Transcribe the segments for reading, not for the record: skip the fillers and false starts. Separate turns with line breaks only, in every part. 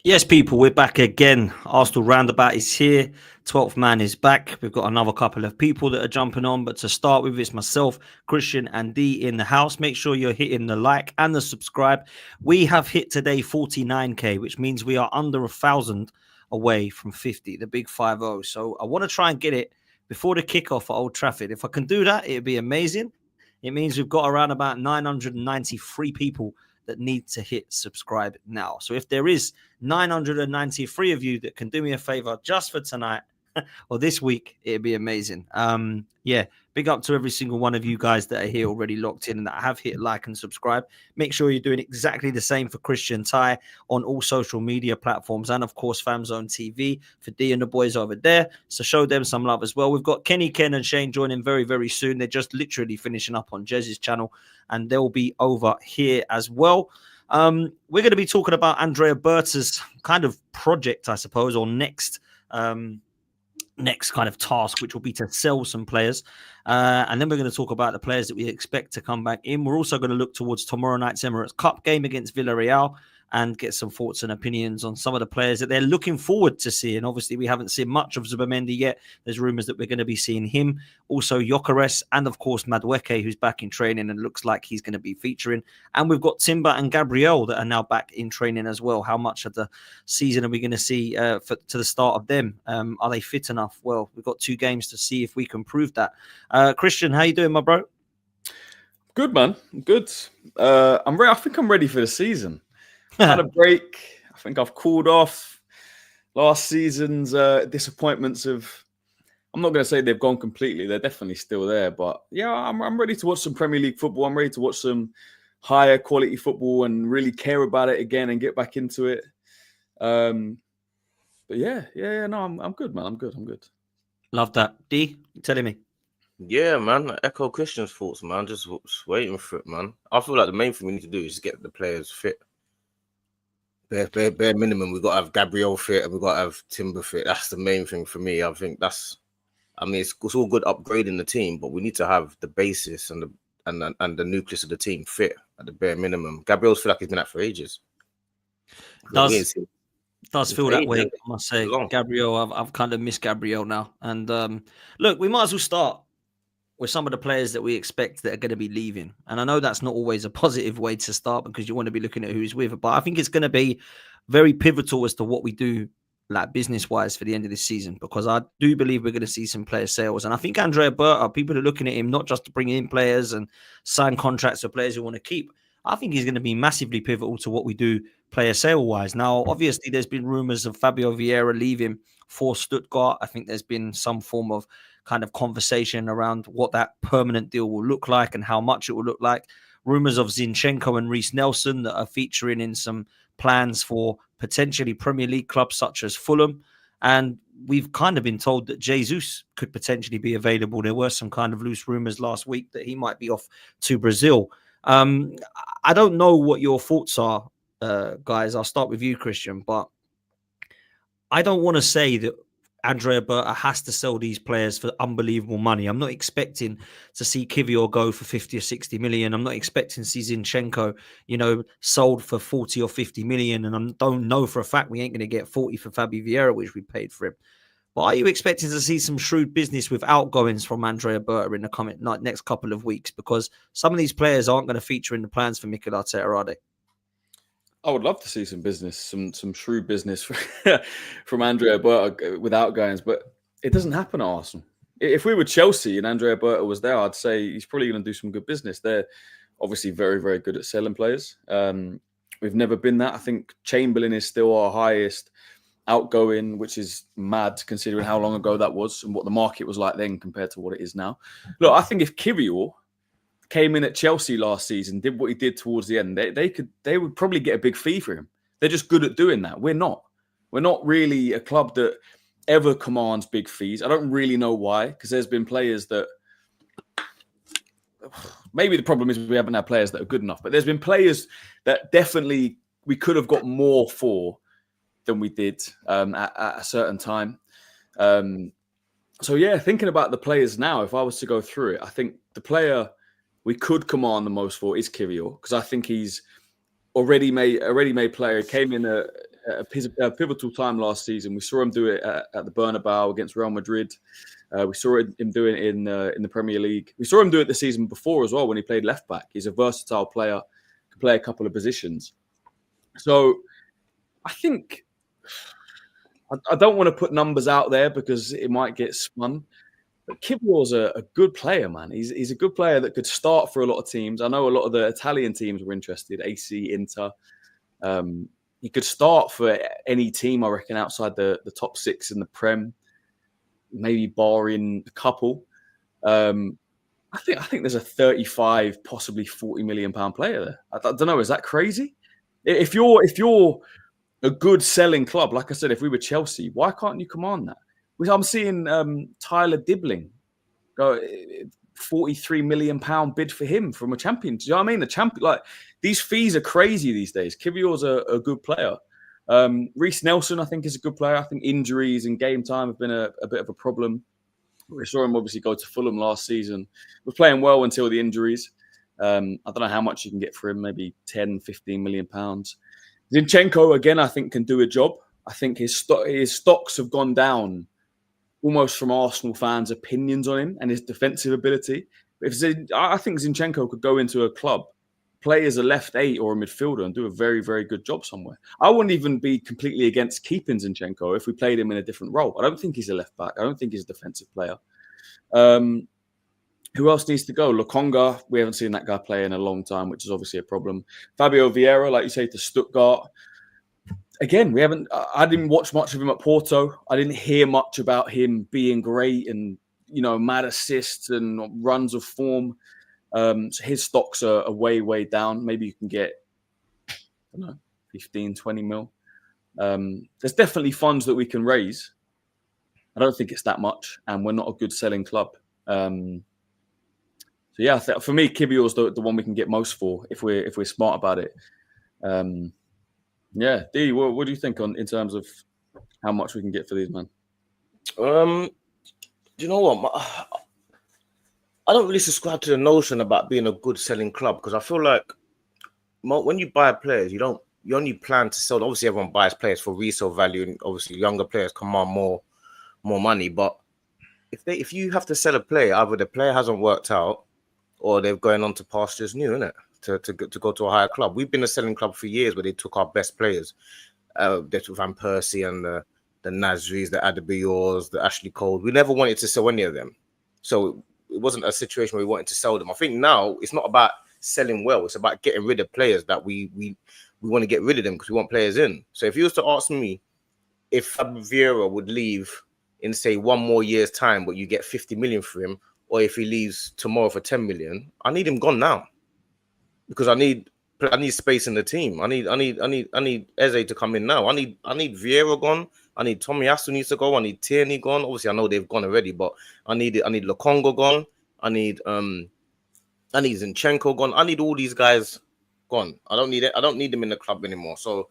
Yes, people, we're back again. Arsenal Roundabout is here. 12th man is back. We've got another couple of people that are jumping on. But to start with, it's myself, Christian, and D in the house. Make sure you're hitting the like and the subscribe. We have hit today 49K, which means we are under 1,000 away from 50, the big 5-0. So I want to try and get it before the kickoff at Old Trafford. If I can do that, it'd be amazing. It means we've got around about 993 people that need to hit subscribe now. So if there is 993 of you that can do me a favor just for tonight or this week, it'd be amazing. Yeah, big up to every single one of you guys that are here already locked in and that have hit like and subscribe. Make sure you're doing exactly the same for Christian Ty on all social media platforms and of course Famzone TV for D and the boys over there. So show them some love as well. We've got Kenny, Ken and Shane joining very, very soon. They're just literally finishing up on Jez's channel and they'll be over here as well. We're going to be talking about Andrea Berta's kind of project, I suppose, or next kind of task, which will be to sell some players. And then we're going to talk about the players that we expect to come back in. We're also going to look towards tomorrow night's Emirates Cup game against Villarreal and get some thoughts and opinions on some of the players that they're looking forward to seeing. Obviously, we haven't seen much of Zubimendi yet. There's rumours that we're going to be seeing him, also Gyökeres, and of course Madueke, who's back in training and looks like he's going to be featuring. And we've got Timber and Gabriel that are now back in training as well. How much of the season are we going to see to the start of them? Are they fit enough? Well, we've got 2 games to see if we can prove that. Christian, how you doing, my bro?
Good, man. Good. I think I'm ready for the season. Had a break. I think I've cooled off. Last season's disappointments I'm not going to say they've gone completely. They're definitely still there. But yeah, I'm ready to watch some Premier League football. I'm ready to watch some higher quality football and really care about it again and get back into it. But yeah. No, I'm good, man. I'm good.
Love that. D, you telling me?
Yeah, man. I echo Christian's thoughts, man. Just waiting for it, man. I feel like the main thing we need to do is get the players fit. Bare minimum, we've got to have Gabriel fit and we've got to have Timber fit. That's the main thing for me. I think it's all good upgrading the team, but we need to have the basis and the nucleus of the team fit at the bare minimum. Gabriel's feel like he's been out for ages.
Does feel that way, I must say. Gabriel, I've kind of missed Gabriel now. And look, we might as well start with some of the players that we expect that are going to be leaving. And I know that's not always a positive way to start because you want to be looking at who's with, but I think it's going to be very pivotal as to what we do like business-wise for the end of this season, because I do believe we're going to see some player sales. And I think Andrea Berta, people are looking at him not just to bring in players and sign contracts for players who want to keep. I think he's going to be massively pivotal to what we do player sale-wise. Now, obviously, there's been rumors of Fabio Vieira leaving for Stuttgart. I think there's been some form of kind of conversation around what that permanent deal will look like and how much it will look like. Rumors of Zinchenko and Reece Nelson that are featuring in some plans for potentially Premier League clubs such as Fulham. And we've kind of been told that Jesus could potentially be available. There were some kind of loose rumors last week that he might be off to Brazil. I don't know what your thoughts are, guys. I'll start with you, Christian, but I don't want to say that Andrea Berta has to sell these players for unbelievable money. I'm not expecting to see Kivior go for 50 or 60 million. I'm not expecting to see Zinchenko, sold for 40 or 50 million. And I don't know for a fact we ain't going to get 40 for Fabio Vieira, which we paid for him. But are you expecting to see some shrewd business with outgoings from Andrea Berta in the next couple of weeks? Because some of these players aren't going to feature in the plans for Mikel Arteta, are they?
I would love to see some business, some shrewd business from Andrea Berta with outgoings, but it doesn't happen at Arsenal. If we were Chelsea and Andrea Berta was there, I'd say he's probably going to do some good business. They're obviously very, very good at selling players. We've never been that. I think Chamberlain is still our highest outgoing, which is mad considering how long ago that was and what the market was like then compared to what it is now. Look, I think if Kivior came in at Chelsea last season, did what he did towards the end, they would probably get a big fee for him. They're just good at doing that. We're not really a club that ever commands big fees. I don't really know why, because there's been players that maybe the problem is we haven't had players that are good enough, but there's been players that definitely we could have got more for than we did at a certain time. So yeah, thinking about the players now, if I was to go through it, I think the player we could command the most for is Kivior, because I think he's already made player. He came in a pivotal time last season. We saw him do it at the Bernabeu against Real Madrid. We saw him do it in the Premier League. We saw him do it the season before as well when he played left back. He's a versatile player, can play a couple of positions. So I think I don't want to put numbers out there because it might get spun. But Kivior's a good player, man. He's a good player that could start for a lot of teams. I know a lot of the Italian teams were interested, AC, Inter. He could start for any team, I reckon, outside the top 6 in the Prem, maybe barring a couple. I think there's a 35, possibly 40 million pound player there. I don't know. Is that crazy? If you're a good selling club, like I said, if we were Chelsea, why can't you command that? I'm seeing Tyler Dibbling go 43 million pound bid for him from a champion. Do you know what I mean? The champion, like these fees are crazy these days. Kivior's a good player. Reece Nelson, I think, is a good player. I think injuries and game time have been a bit of a problem. We saw him obviously go to Fulham last season. Was playing well until the injuries. I don't know how much you can get for him, maybe 10, 15 million pounds. Zinchenko, again, I think can do a job. I think his stocks have gone down almost from Arsenal fans' opinions on him and his defensive ability. I think Zinchenko could go into a club, play as a left 8 or a midfielder and do a very, very good job somewhere. I wouldn't even be completely against keeping Zinchenko if we played him in a different role. I don't think he's a left back. I don't think he's a defensive player. Who else needs to go? Lokonga, we haven't seen that guy play in a long time, which is obviously a problem. Fabio Vieira, like you say, to Stuttgart. Again, I didn't watch much of him at Porto. I didn't hear much about him being great and, mad assists and runs of form. So his stocks are way, way down. Maybe you can get, 15, 20 mil. There's definitely funds that we can raise. I don't think it's that much, and we're not a good selling club. So yeah, for me, Kivior's the one we can get most for if we're smart about it. Yeah, D, what do you think in terms of how much we can get for these, man?
Do you know what? I don't really subscribe to the notion about being a good selling club because I feel like when you buy players, you only plan to sell. Obviously, everyone buys players for resale value, and obviously, younger players command more money. But if you have to sell a player, either the player hasn't worked out or they're going on to pastures new, innit? To go to a higher club. We've been a selling club for years where they took our best players. They took Van Persie and the Nasris, the Adebayors, the Ashley Cole. We never wanted to sell any of them. So it wasn't a situation where we wanted to sell them. I think now it's not about selling well. It's about getting rid of players that we want to get rid of them because we want players in. So if you was to ask me if Vieira would leave in, say, 1 more year's time, but you get 50 million for him, or if he leaves tomorrow for 10 million, I need him gone now. Because I need space in the team. I need Eze to come in now. I need Vieira gone. I need Tomiyasu needs to go. I need Tierney gone. Obviously, I know they've gone already, but I need Lokonga gone. I need Zinchenko gone. I need all these guys gone. I don't need them in the club anymore. So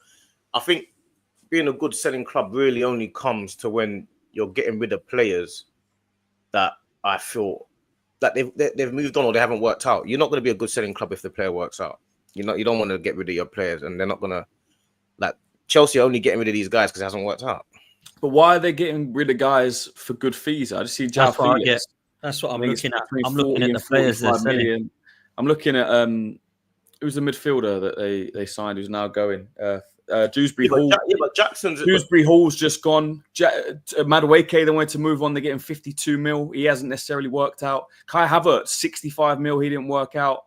I think being a good selling club really only comes to when you're getting rid of players that I feel that they've moved on or they haven't worked out. You're not going to be a good selling club if the player works out. You don't want to get rid of your players, and they're not going to, like, Chelsea are only getting rid of these guys because it hasn't worked out.
But why are they getting rid of guys for good fees? I just see João Felix.
That's what I'm looking at. I'm looking at the players they're selling.
I'm looking at who's the midfielder that they signed who's now going. Dewsbury Hall.
But Jackson's
Dewsbury Hall's just gone. Madueke, they wanted to move on. They're getting 52 mil. He hasn't necessarily worked out. Kai Havertz, 65 mil. He didn't work out.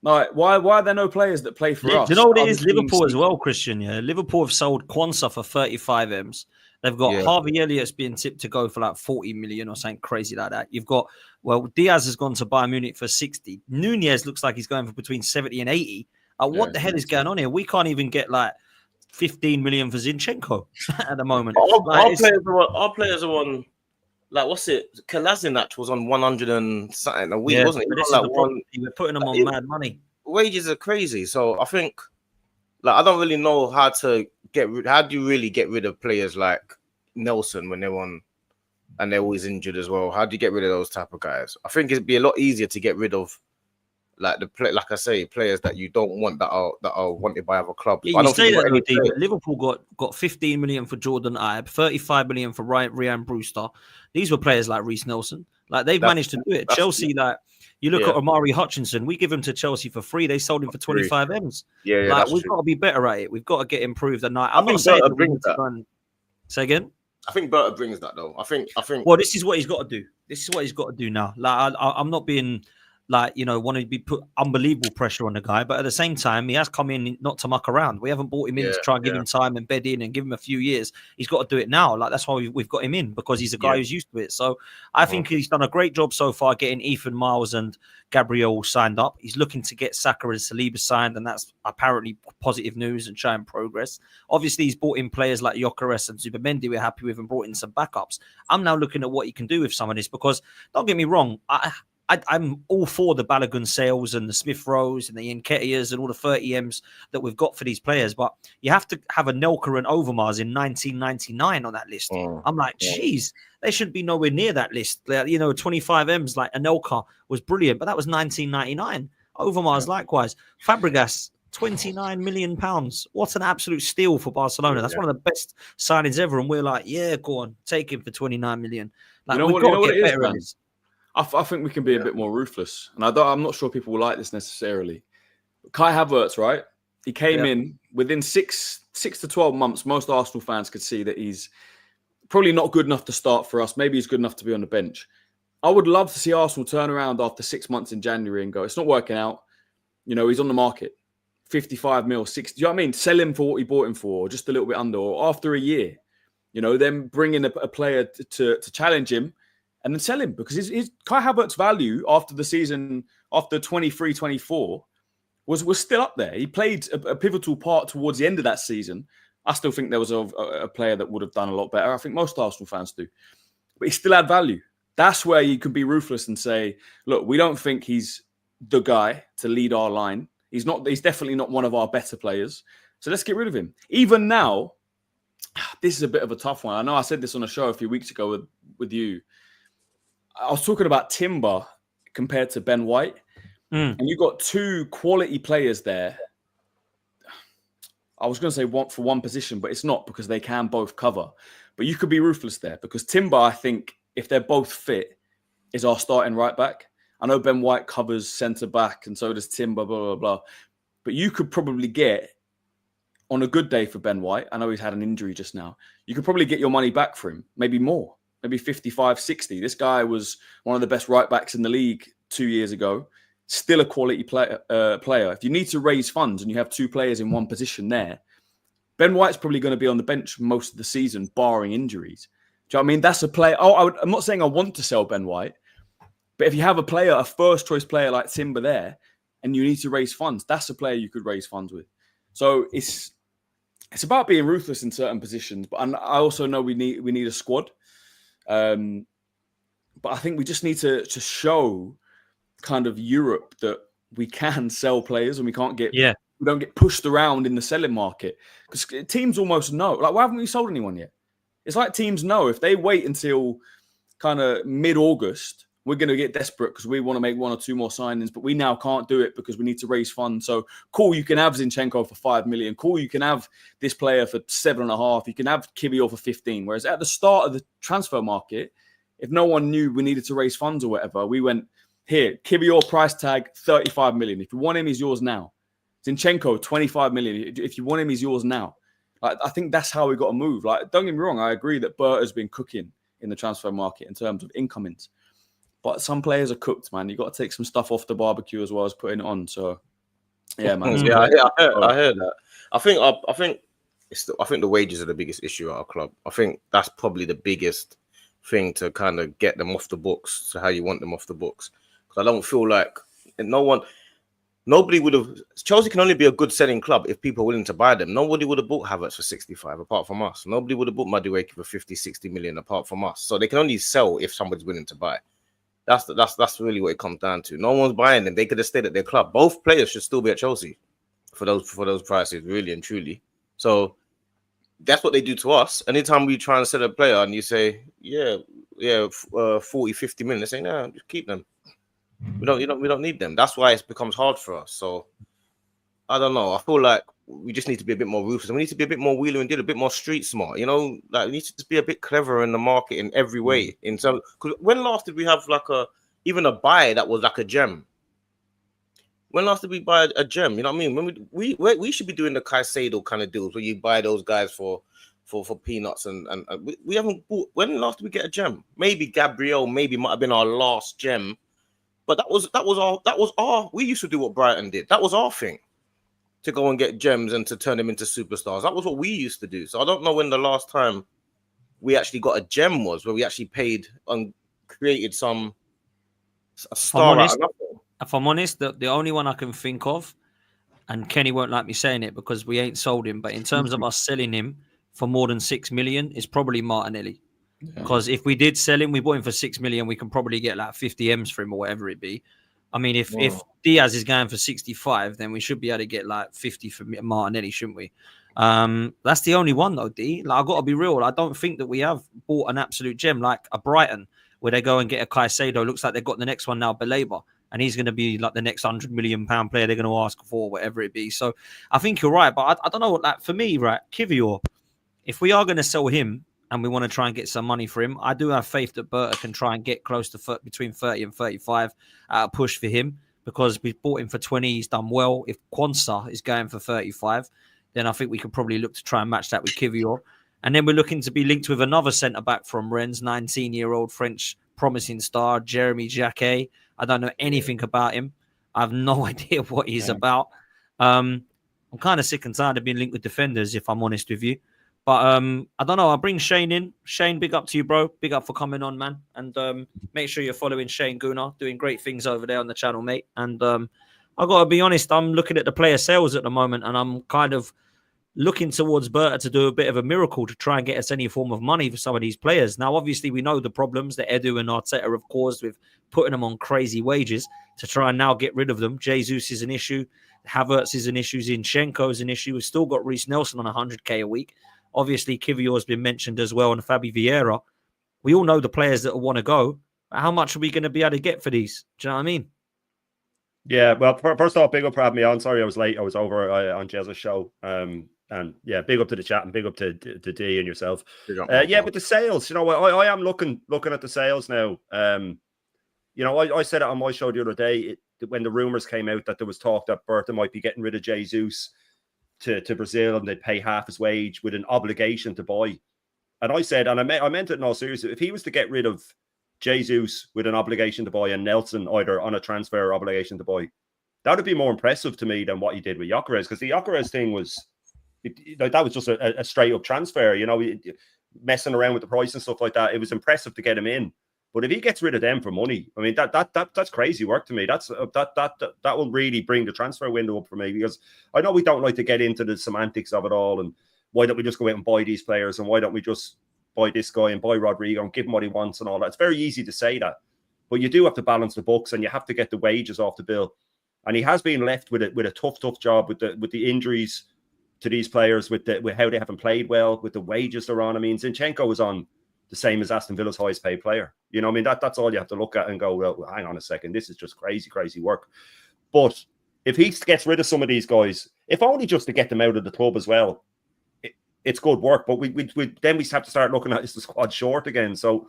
Like, why are there no players that play for us?
Do you know what it is? Liverpool as well, Christian. Yeah, Liverpool have sold Quansah for 35 M's. They've got Harvey Elliott's being tipped to go for like 40 million or something crazy like that. You've got, Diaz has gone to Bayern Munich for 60. Nunez looks like he's going for between 70 and 80. What the hell is going on here? We can't even get like 15 million for Zinchenko at the moment.
Our players are on, like, what's it? Kolasinac was on 100 and something a week, wasn't it?
We're putting them on mad money.
Wages are crazy. So I think, like, I don't really know how do you really get rid of players like Nelson when they're on and they're always injured as well? How do you get rid of those type of guys? I think it'd be a lot easier to get rid of like like I say, players that you don't want that are wanted by other clubs.
Yeah,
I
you
don't
say
think
that, though, David. Liverpool got 15 million for Jordan Ibe, 35 million for Ryan Brewster. These were players like Reece Nelson. Like they've managed to do it. Chelsea, like you look at Omari Hutchinson, we give him to Chelsea for free. They sold him for 25 M's.
Yeah,
like we've got to be better at it. We've got to get improved. And I'm not
think
saying
Berta
that we
brings
need to
that.
Say again.
I think Berta brings that though. I think.
Well, this is what he's got to do. This is what he's got to do now. Like I'm not being like, want to be put unbelievable pressure on the guy, but at the same time, he has come in not to muck around. We haven't brought him in to try and give him time and bed in and give him a few years. He's got to do it now. Like that's why we've got him in, because he's a guy who's used to it. So I think he's done a great job so far getting Ethan Miles and Gabriel signed up. He's looking to get Saka and Saliba signed, and that's apparently positive news and showing progress. Obviously, he's brought in players like Gyökeres and Zubimendi we're happy with, and brought in some backups. I'm now looking at what he can do with some of this, because don't get me wrong, I'm all for the Balogun sales and the Smith Rowes and the Nketiahs and all the 30 M's that we've got for these players, but you have to have a Nelka and Overmars in 1999 on that list. I'm like, geez, they shouldn't be nowhere near that list. 25 M's like Anelka was brilliant, but that was 1999. Overmars likewise. Fabregas, £29 million. What an absolute steal for Barcelona. That's one of the best signings ever. And we're like, yeah, go on, take him for 29 million. Like, we've got to get better at this.
I think we can be a bit more ruthless. And I'm not sure people will like this necessarily. But Kai Havertz, right? He came in within 6 to 12 months. Most Arsenal fans could see that he's probably not good enough to start for us. Maybe he's good enough to be on the bench. I would love to see Arsenal turn around after 6 months in January and go, it's not working out. He's on the market. 55 mil, 60. Do you know what I mean? Sell him for what he bought him for, or just a little bit under, or after a year. Then bring in a player to challenge him. And then sell him, because his Kai Havertz's value after the season, after 23-24, was still up there. He played a pivotal part towards the end of that season. I still think there was a player that would have done a lot better. I think most Arsenal fans do. But he still had value. That's where you can be ruthless and say, look, we don't think he's the guy to lead our line. He's definitely not one of our better players. So let's get rid of him. Even now, this is a bit of a tough one. I know I said this on a show a few weeks ago with you. I was talking about Timber compared to Ben White. And you got two quality players there. I was going to say one for one position, but it's not, because they can both cover. But you could be ruthless there, because Timber, I think, if they're both fit, is our starting right back. I know Ben White covers centre back, and so does Timber, blah, blah, blah. But you could probably get, on a good day for Ben White, I know he's had an injury just now, you could probably get your money back for him, maybe more. Maybe 55, 60. This guy was one of the best right backs in the league 2 years ago. Still a quality player. If you need to raise funds and you have two players in one position there, Ben White's probably going to be on the bench most of the season, barring injuries. Do you know what I mean? That's a player. I'm not saying I want to sell Ben White, but if you have a first choice player like Timber there, and you need to raise funds, that's a player you could raise funds with. So it's about being ruthless in certain positions. But I also know we need a squad. But I think we just need to show kind of Europe that we can sell players, and we don't get pushed around in the selling market, because teams almost know. Like, why haven't we sold anyone yet? It's like teams know if they wait until kind of mid-August, we're going to get desperate because we want to make one or two more signings, but we now can't do it because we need to raise funds. So cool, you can have Zinchenko for 5 million. Cool, you can have this player for 7.5. You can have Kiwior for 15. Whereas at the start of the transfer market, if no one knew we needed to raise funds or whatever, we went, here, Kiwior price tag 35 million. If you want him, he's yours now. Zinchenko 25 million. If you want him, he's yours now. Like, I think that's how we got to move. Like, don't get me wrong, I agree that Berta's been cooking in the transfer market in terms of incomings. But some players are cooked, man. You got to take some stuff off the barbecue as well as putting it on. So, yeah, man.
I heard that. I think the wages are the biggest issue at our club. I think that's probably the biggest thing to kind of get them off the books to how you want them off the books. Because I don't feel like nobody would have. Chelsea can only be a good selling club if people are willing to buy them. Nobody would have bought Havertz for 65 apart from us. Nobody would have bought Madueke for 50, 60 million apart from us. So they can only sell if somebody's willing to buy. That's really what it comes down to. No one's buying them. They could have stayed at their club. Both players should still be at Chelsea for those prices, really and truly. So that's what they do to us. Anytime we try and sell a player and you say, 40, 50 million, they say, no, just keep them. We don't need them. That's why it becomes hard for us. So I don't know. I feel like we just need to be a bit more ruthless. We need to be a bit more wheeler and deal, a bit more street smart. You know, like we need to just be a bit clever in the market in every way. In some, because when last did we have like even a buy that was like a gem? When last did we buy a gem? You know what I mean? When we should be doing the Caicedo kind of deals where you buy those guys for peanuts and we haven't bought. When last did we get a gem? Maybe Gabriel, maybe might have been our last gem, but that was our. We used to do what Brighton did. That was our thing, to go and get gems and to turn them into superstars. That was what we used to do. So I don't know when the last time we actually got a gem was, where we actually paid and created a star out of nothing.
If I'm honest, the only one I can think of, and Kenny won't like me saying it because we ain't sold him, but in terms of us selling him for more than 6 million, is probably Martinelli. Because if we did sell him, we bought him for 6 million, we can probably get like 50 M's for him or whatever it be. I mean, if Diaz is going for 65, then we should be able to get like 50 for Martinelli, shouldn't we? That's the only one though, D. Like, I've got to be real. I don't think that we have bought an absolute gem like a Brighton, where they go and get a Caicedo. Looks like they've got the next one now, Baleba, and he's going to be like the next £100 million player they're going to ask for, whatever it be. So I think you're right, but I don't know what that for me, right? Kivior, if we are going to sell him and we want to try and get some money for him, I do have faith that Berta can try and get close to between 30 and 35 at a push for him, because we bought him for 20. He's done well. If Quansah is going for 35, then I think we could probably look to try and match that with Kivior. And then we're looking to be linked with another centre-back from Rennes, 19-year-old French promising star, Jeremy Jacquet. I don't know anything about him. I have no idea what he's about. I'm kind of sick and tired of being linked with defenders, if I'm honest with you. But I don't know. I'll bring Shane in. Shane, big up to you, bro. Big up for coming on, man. And make sure you're following Shane Gunnar, doing great things over there on the channel, mate. And I've got to be honest, I'm looking at the player sales at the moment, and I'm kind of looking towards Berta to do a bit of a miracle to try and get us any form of money for some of these players. Now, obviously, we know the problems that Edu and Arteta have caused with putting them on crazy wages to try and now get rid of them. Jesus is an issue. Havertz is an issue. Zinchenko is an issue. We've still got Reece Nelson on 100k a week. Obviously, Kivior has been mentioned as well, and Fabi Vieira. We all know the players that want to go. How much are we going to be able to get for these? Do you know what I mean?
Yeah, well, first off, big up for having me on. Sorry I was late. I was over on Jez's show. And yeah, big up to the chat and big up to D and yourself. Yeah, but the sales, you know, I am looking at the sales now. You know, I said it on my show the other day when the rumors came out that there was talk that Berta might be getting rid of Jesus to Brazil, and they'd pay half his wage with an obligation to buy. And I said, and I meant it in all seriousness, if he was to get rid of Jesus with an obligation to buy and Nelson either on a transfer or obligation to buy, that would be more impressive to me than what he did with Gyökeres, because the Gyökeres thing was, that was just a straight up transfer, you know, messing around with the price and stuff like that. It was impressive to get him in. But if he gets rid of them for money, I mean, that's crazy work to me. That will really bring the transfer window up for me, because I know we don't like to get into the semantics of it all, and why don't we just go out and buy these players, and why don't we just buy this guy and buy Rodrigo and give him what he wants and all that. It's very easy to say that, but you do have to balance the books, and you have to get the wages off the bill. And he has been left with a tough job with the injuries to these players, with how they haven't played well, with the wages they're on. I mean, Zinchenko was on the same as Aston Villa's highest paid player. You know, I mean, that's all you have to look at and go, well, hang on a second, this is just crazy work. But if he gets rid of some of these guys, if only just to get them out of the club as well, it's good work. But we then we have to start looking at, is the squad short again? So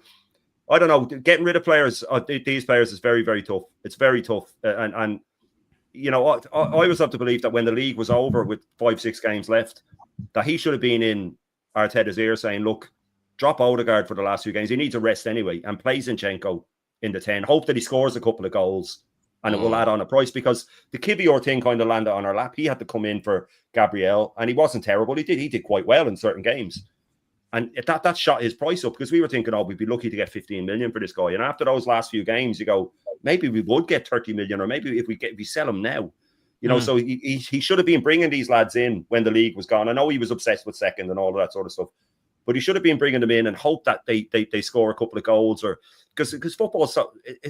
I don't know. Getting rid of players, these players, is very tough. It's very tough. And you know, I was of the belief that when the league was over with 5-6 games left, that he should have been in Arteta's ear saying, look, drop Odegaard for the last few games. He needs a rest anyway, and play Zinchenko in the 10. Hope that he scores a couple of goals, and it will add on a price, because the Kivior thing kind of landed on our lap. He had to come in for Gabriel, and he wasn't terrible. He did quite well in certain games. And that shot his price up, because we were thinking, oh, we'd be lucky to get 15 million for this guy. And after those last few games, you go, maybe we would get 30 million, or maybe if we sell him now. You know, so he should have been bringing these lads in when the league was gone. I know he was obsessed with second and all of that sort of stuff, but he should have been bringing them in and hope that they score a couple of goals, or because football is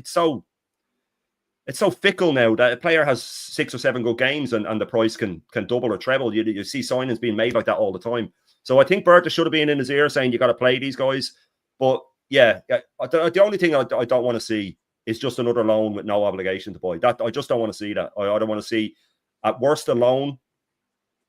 so fickle now that a player has 6 or 7 good games and the price can double or treble. You see signings being made like that all the time. So I think Berta should have been in his ear saying, you got to play these guys. But yeah, the only thing I don't want to see is just another loan with no obligation to buy. That I just don't want to see that. I don't want to see, at worst, a loan,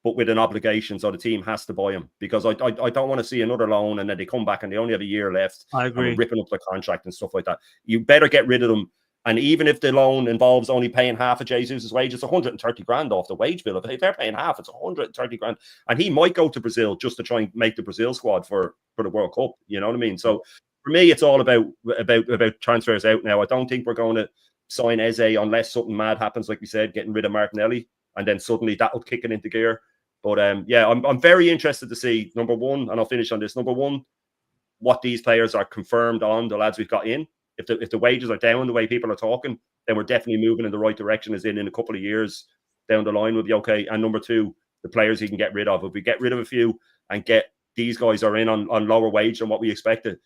but with an obligation, so the team has to buy him, because I don't want to see another loan and then they come back and they only have a year left.
I agree.
And we're ripping up the contract and stuff like that. You better get rid of them. And even if the loan involves only paying half of Jesus' wage, it's 130 grand off the wage bill. If they're paying half, it's 130 grand. And he might go to Brazil just to try and make the Brazil squad for the World Cup. You know what I mean? So for me, it's all about transfers out now. I don't think we're going to sign Eze unless something mad happens, like we said, getting rid of Martinelli, and then suddenly that'll kick it into gear. But I'm very interested to see, number one, and I'll finish on this. Number one, what these players are confirmed on, the lads we've got in. If the wages are down the way people are talking, then we're definitely moving in the right direction. As in a couple of years down the line, we'll be okay. And number two, the players he can get rid of. If we get rid of a few and get these guys are in on lower wage than what we expected,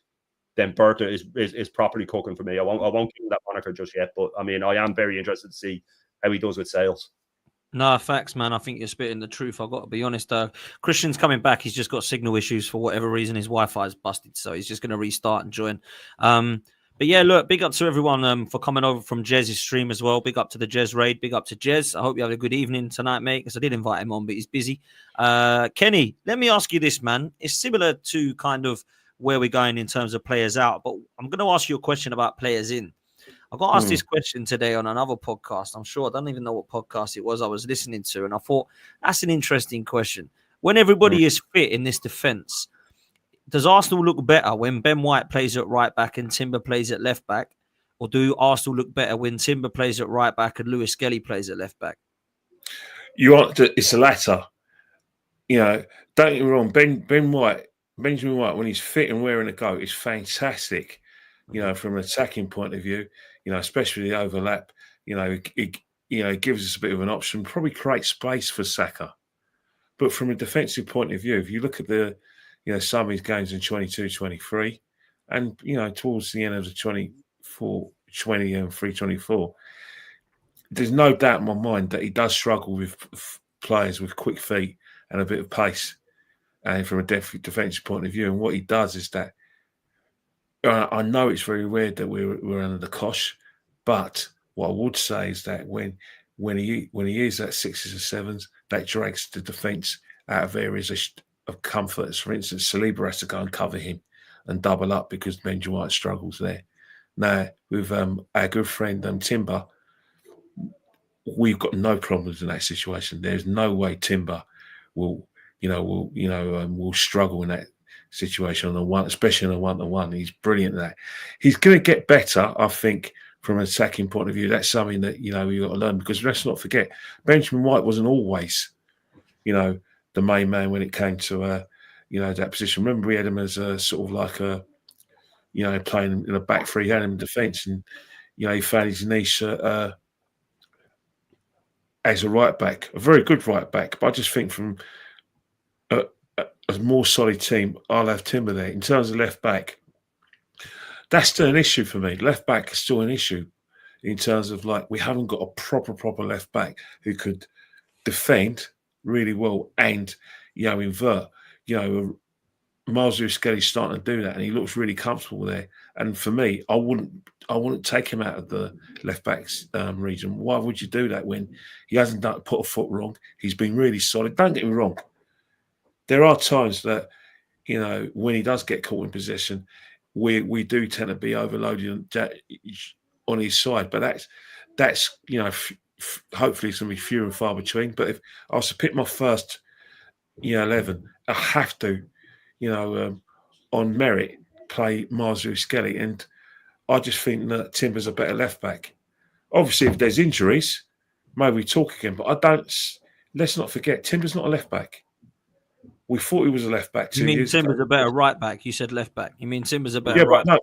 then Berta is properly cooking for me. I won't give him that moniker just yet, but I mean, I am very interested to see how he does with sales.
No, facts, man. I think you're spitting the truth. I've got to be honest. Christian's coming back. He's just got signal issues for whatever reason. His Wi-Fi is busted, so he's just going to restart and join. But yeah, look, big up to everyone for coming over from Jez's stream as well. Big up to the Jez raid. Big up to Jez. I hope you have a good evening tonight, mate, because I did invite him on, but he's busy. Kenny, let me ask you this, man. It's similar to kind of where we're going in terms of players out, but I'm going to ask you a question about players in. I got asked this question today on another podcast. I'm sure I don't even know what podcast it was I was listening to, and I thought that's an interesting question. When everybody is fit in this defence, does Arsenal look better when Ben White plays at right back and Timber plays at left back? Or do Arsenal look better when Timber plays at right back and Lewis-Skelly plays at left back?
It's the latter. You know, don't get me wrong, Benjamin White, when he's fit and raring to go, is fantastic, you know, from an attacking point of view, you know, especially the overlap. You know, it gives us a bit of an option, probably creates space for Saka. But from a defensive point of view, if you look at some of his games in 22-23 and, you know, towards the end of the 24 there's no doubt in my mind that he does struggle with players with quick feet and a bit of pace, and from a defensive point of view. And what he does is that I know it's very rare that we're under the cosh, but what I would say is that when he is at sixes or sevens, that drags the defence out of areas of comfort. For instance, Saliba has to go and cover him and double up because Benjamin White struggles there. Now, with our good friend Timber, we've got no problems in that situation. There's no way Timber will struggle in that situation on the one, especially on a one-to-one. He's brilliant at that. He's going to get better, I think, from an attacking point of view. That's something that, you know, you've got to learn, because let's not forget, Benjamin White wasn't always, you know, the main man when it came to, that position. Remember, we had him as a sort of like a, you know, playing in a back three, had him in defence, and, you know, he found his niche as a right back, a very good right back. But I just think from a more solid team, I'll have Timber there. In terms of left back, that's still an issue for me. Left back is still an issue in terms of, like, we haven't got a proper left back who could defend really well and, you know, invert. You know, Lewis-Skelly's starting to do that, and he looks really comfortable there. And for me, I wouldn't take him out of the left back's region. Why would you do that when he hasn't put a foot wrong? He's been really solid. Don't get me wrong. There are times that, you know, when he does get caught in possession, we do tend to be overloaded on his side. But that's you know, hopefully it's going to be few and far between. But if I was to pick my first, 11, I have to, on merit, play Lewis-Skelly. And I just think that Timber's a better left back. Obviously, if there's injuries, maybe we talk again. But let's not forget, Timber's not a left back. We thought he was a left back 2 years ago.
Timber's a better right back? You said left back. You mean Timber's a better right
back?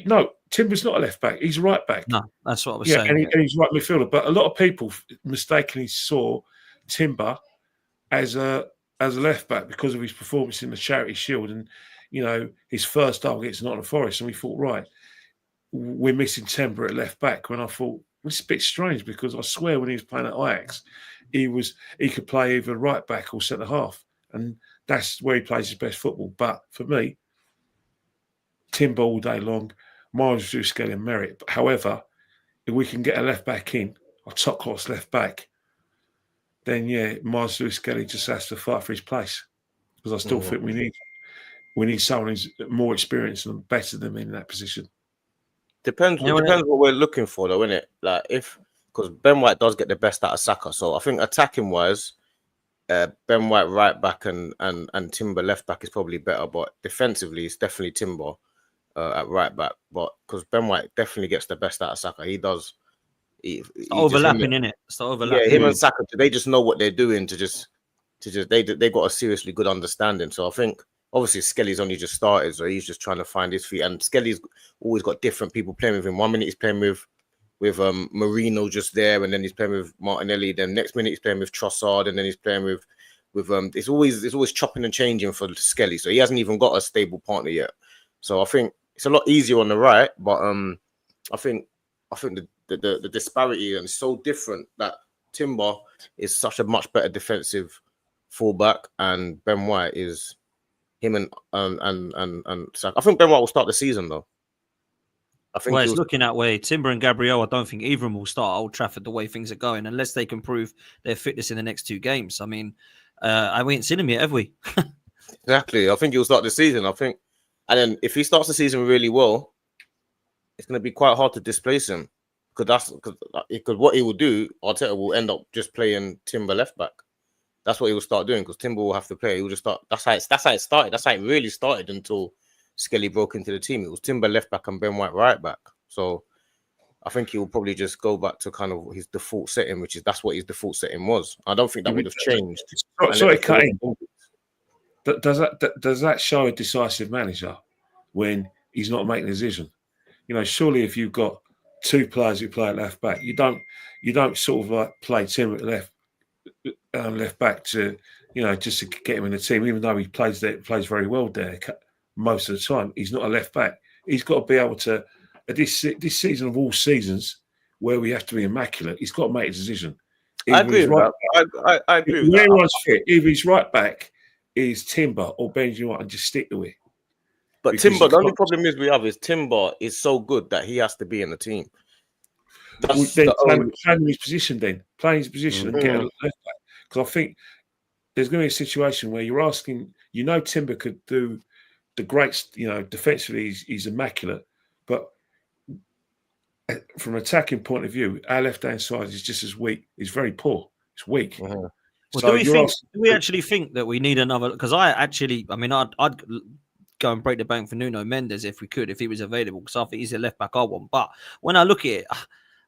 No, Timber's not a left back. He's a right back.
No, that's what I was saying.
And he's right midfielder. But a lot of people mistakenly saw Timber as a left back because of his performance in the Charity Shield and, his first goal against Nottingham Forest. And we thought, right, we're missing Timber at left back. When I thought, it's a bit strange because I swear when he was playing at Ajax, he could play either right back or centre half. And that's where he plays his best football. But for me, Timber all day long. Miles Lewis-Skelly and merit. But however, if we can get a left back in, a top class left back, then yeah, Miles Lewis-Skelly just has to fight for his place. Because I still think we need someone who's more experienced and better than me in that position.
Depends what we're looking for, though, innit? Like because Ben White does get the best out of Saka, so I think attacking wise, Ben White right back and Timber left back is probably better, but defensively it's definitely Timber at right back. But because Ben White definitely gets the best out of Saka, he does.
Overlapping, innit? It's overlapping.
Yeah, him and Saka, they just know what they're doing to just they got a seriously good understanding. So I think obviously Skelly's only just started, so he's just trying to find his feet. And Skelly's always got different people playing with him. 1 minute he's playing with Marino just there, and then he's playing with Martinelli. Then next minute he's playing with Trossard, and then he's playing with it's always chopping and changing for Skelly. So he hasn't even got a stable partner yet. So I think it's a lot easier on the right, but I think the disparity and so different that Timber is such a much better defensive fullback, and Ben White is him and Saka. I think Ben White will start the season though. I think
it's looking that way. Timber and Gabriel, I don't think either of them will start at Old Trafford the way things are going, unless they can prove their fitness in the next 2 games. I mean, we ain't seen him yet, have we?
Exactly. I think he'll start the season. I think, and then if he starts the season really well, it's going to be quite hard to displace him because what he will do, Arteta will end up just playing Timber left back. That's what he will start doing because Timber will have to play. He will just start. That's how it started. That's how it really started until Skelly broke into the team. It was Timber left back and Ben White right back. So I think he will probably just go back to kind of his default setting, that's what his default setting was. I don't think that would have changed.
Sorry, cutting. Does that show a decisive manager when he's not making a decision? You know, surely if you've got 2 players who play at left back, you don't sort of like play Timber at left back to, you know, just to get him in the team, even though he plays very well there most of the time. He's not a left back. He's got to be able to, this season of all seasons where we have to be immaculate, he's got to make a decision.
I agree with that. I agree with that.
When everyone's fit, either his right back is Timber or Benji White, and just stick to it.
But because Timber, the only problem we have is Timber is so good that he has to be in the team.
That's playing his position then. Playing his position and get a left back. Because I think there's going to be a situation where you're asking, you know, Timber could do the great, you know, defensively he's immaculate, but from an attacking point of view, our left-hand side is just as weak. It's very poor. It's weak.
Well, so do we actually think that we need another? Because I'd go and break the bank for Nuno Mendes if we could, if he was available, because I think he's a left back I want. But when I look at it,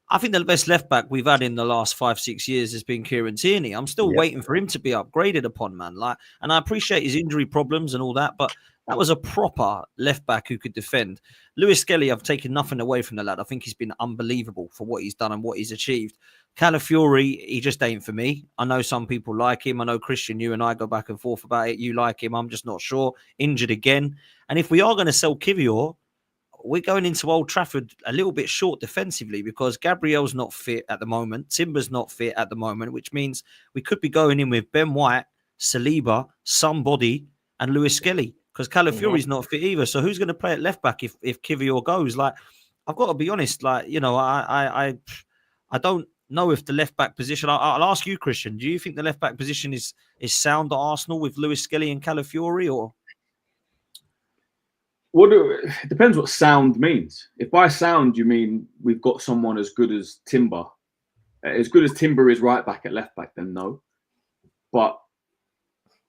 I think the best left back we've had in the last 5-6 years has been Kieran Tierney. I'm still waiting for him to be upgraded upon, man. And I appreciate his injury problems and all that, but that was a proper left back who could defend. Lewis-Skelly, I've taken nothing away from the lad. I think he's been unbelievable for what he's done and what he's achieved. Calafiori, he just ain't for me. I know some people like him. I know, Christian, you and I go back and forth about it. You like him. I'm just not sure. Injured again. And if we are going to sell Kivior, we're going into Old Trafford a little bit short defensively because Gabriel's not fit at the moment. Timber's not fit at the moment, which means we could be going in with Ben White, Saliba, somebody, and Lewis-Skelly because Calafiori's not fit either. So who's going to play at left back if Kivior goes? Like, I've got to be honest. Like, you know, I don't know if the left back position. I'll ask you, Christian. Do you think the left back position is sound at Arsenal with Lewis-Skelly and Calafiori, or?
It depends what sound means. If by sound you mean we've got someone as good as Timber is right back at left back, then no. But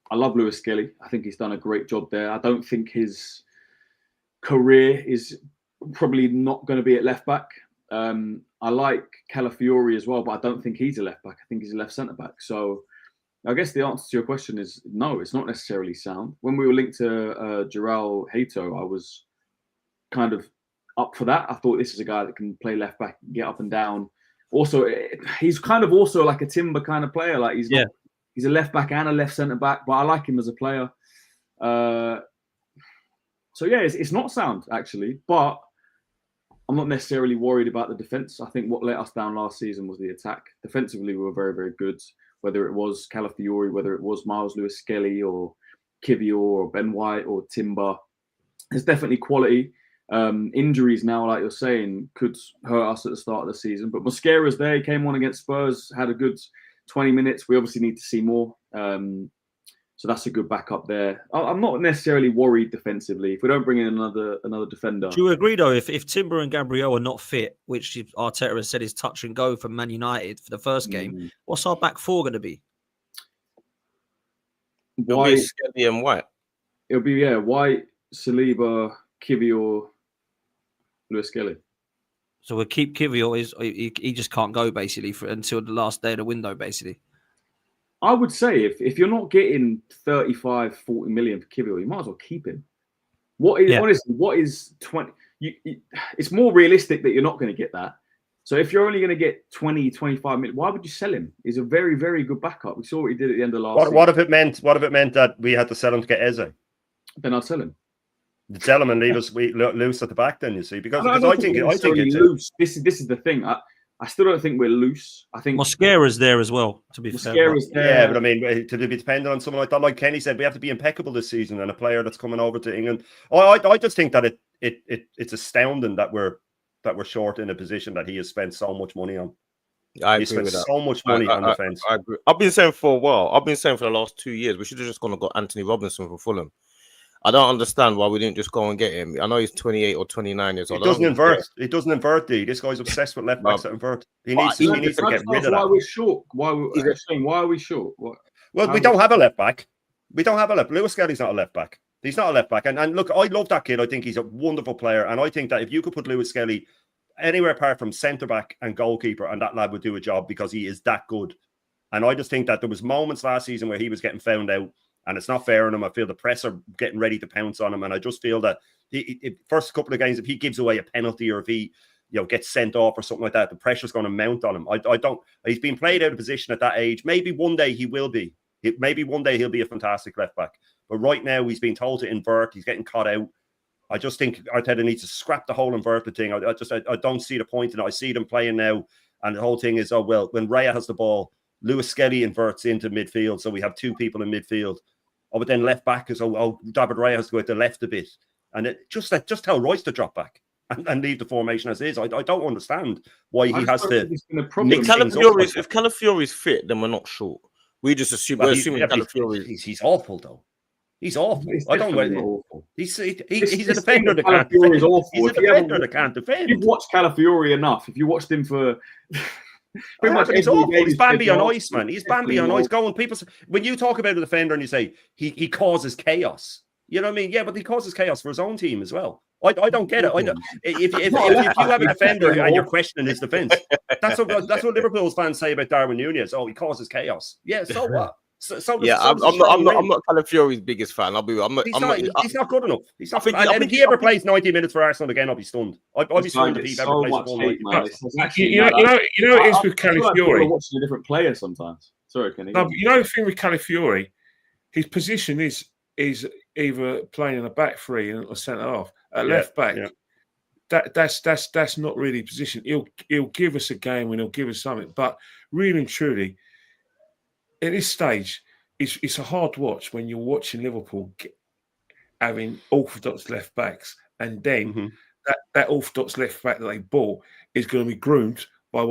I love Lewis-Skelly. I think he's done a great job there. I don't think his career is probably not going to be at left back. I like Calafiori as well, but I don't think he's a left back. I think he's a left centre back. So I guess the answer to your question is no, it's not necessarily sound. When we were linked to João Hato, I was kind of up for that. I thought this is a guy that can play left back, get up and down. Also, he's kind of also like a Timber kind of player. Like he's a left back and a left centre back, but I like him as a player. So yeah, it's not sound actually, but I'm not necessarily worried about the defence. I think what let us down last season was the attack. Defensively, we were very, very good. Whether it was Calafiori, whether it was Miles Lewis-Skelly or Kivior or Ben White or Timber, there's definitely quality. Injuries now, like you're saying, could hurt us at the start of the season. But Mosquera's there. He came on against Spurs, had a good 20 minutes. We obviously need to see more. So that's a good backup there. I'm not necessarily worried defensively if we don't bring in another defender.
Do you agree though? If Timber and Gabriel are not fit, which Arteta has said is touch and go for Man United for the first game, what's our back four going to be?
White, Skelly, and White.
It'll be White, Saliba, Kivior, Lewis-Skelly.
So we'll keep Kivior. He just can't go basically until the last day of the window, basically.
I would say if you're not getting 35, 40 million for Kivior, you might as well keep him. Honestly, what is 20? It's more realistic that you're not going to get that. So if you're only going to get 20, 25 million, why would you sell him? He's a very, very good backup. We saw what he did at the end of last season.
What if it meant that we had to sell him to get Eze?
Then I'd sell him.
Sell him and leave us loose at the back. Then you see, because I think it's
loose. This is the thing. I still don't think we're loose. I think
Mosquera's there as well. To be fair,
there.
Yeah, but I mean, to be dependent on someone like that, like Kenny said, we have to be impeccable this season. And a player that's coming over to England, I just think that it's astounding that we're short in a position that he has spent so much money on.
I
he
agree
spent
with that.
so much money on defense.
I agree. I've been saying for a while. I've been saying for the last 2 years, we should have just gone and got Anthony Robinson for Fulham. I don't understand why we didn't just go and get him. I know he's 28 or 29 years old.
It doesn't invert. It doesn't invert. This guy's obsessed with left backs that invert. He needs to get rid of that.
Why we're short? Why are we short?
Well, we don't have a left back. We don't have a left. Lewis-Skelly's not a left back. He's not a left back. And look, I love that kid. I think he's a wonderful player. And I think that if you could put Lewis-Skelly anywhere apart from centre back and goalkeeper, and that lad would do a job because he is that good. And I just think that there was moments last season where he was getting found out. And it's not fair on him. I feel the press are getting ready to pounce on him. And I just feel that first couple of games, if he gives away a penalty or if he gets sent off or something like that, the pressure's going to mount on him. He's been played out of position at that age. Maybe one day he will be. Maybe one day he'll be a fantastic left back. But right now he's being told to invert. He's getting caught out. I just think Arteta needs to scrap the whole inverted thing. I don't see the point in it. I see them playing now. And the whole thing is, when Raya has the ball, Lewis-Skelly inverts into midfield. So we have two people in midfield. But then left back is, David Raya has to go to the left a bit. And just tell Royce to drop back and leave the formation as is. I don't understand why he has to.
If Calafiori's fit, then we're not short. We just assume Calafiori.
He's awful, though. He's awful. I don't know. He's a defender that can't
defend.
He's a defender that can't defend.
You've watched Calafiori enough. If you watched him for...
Pretty much he's awful. He's Bambi on ice, man. He's Bambi on ice. When you talk about a defender and you say he causes chaos, you know what I mean? Yeah, but he causes chaos for his own team as well. I don't get it. If you have a defender and you're questioning his defense, that's what Liverpool's fans say about Darwin Núñez. Oh, he causes chaos. Yeah, so what?
I'm not Calafiori's biggest fan.
He's not good enough. He's not. And if he ever plays 90 minutes for Arsenal again, I'll be stunned. I'll be stunned if he ever plays a full 90 minutes.
You know it is with Calafiori.
Watching a different player sometimes. Sorry, Kenny.
No, but you know the thing with Calafiori, his position is either playing in a back three or centre half. At left back, that's not really a position. He'll give us a game and he'll give us something. But really and truly, at this stage, it's a hard watch when you're watching Liverpool having orthodox left backs, and then that orthodox left back that they bought is going to be groomed by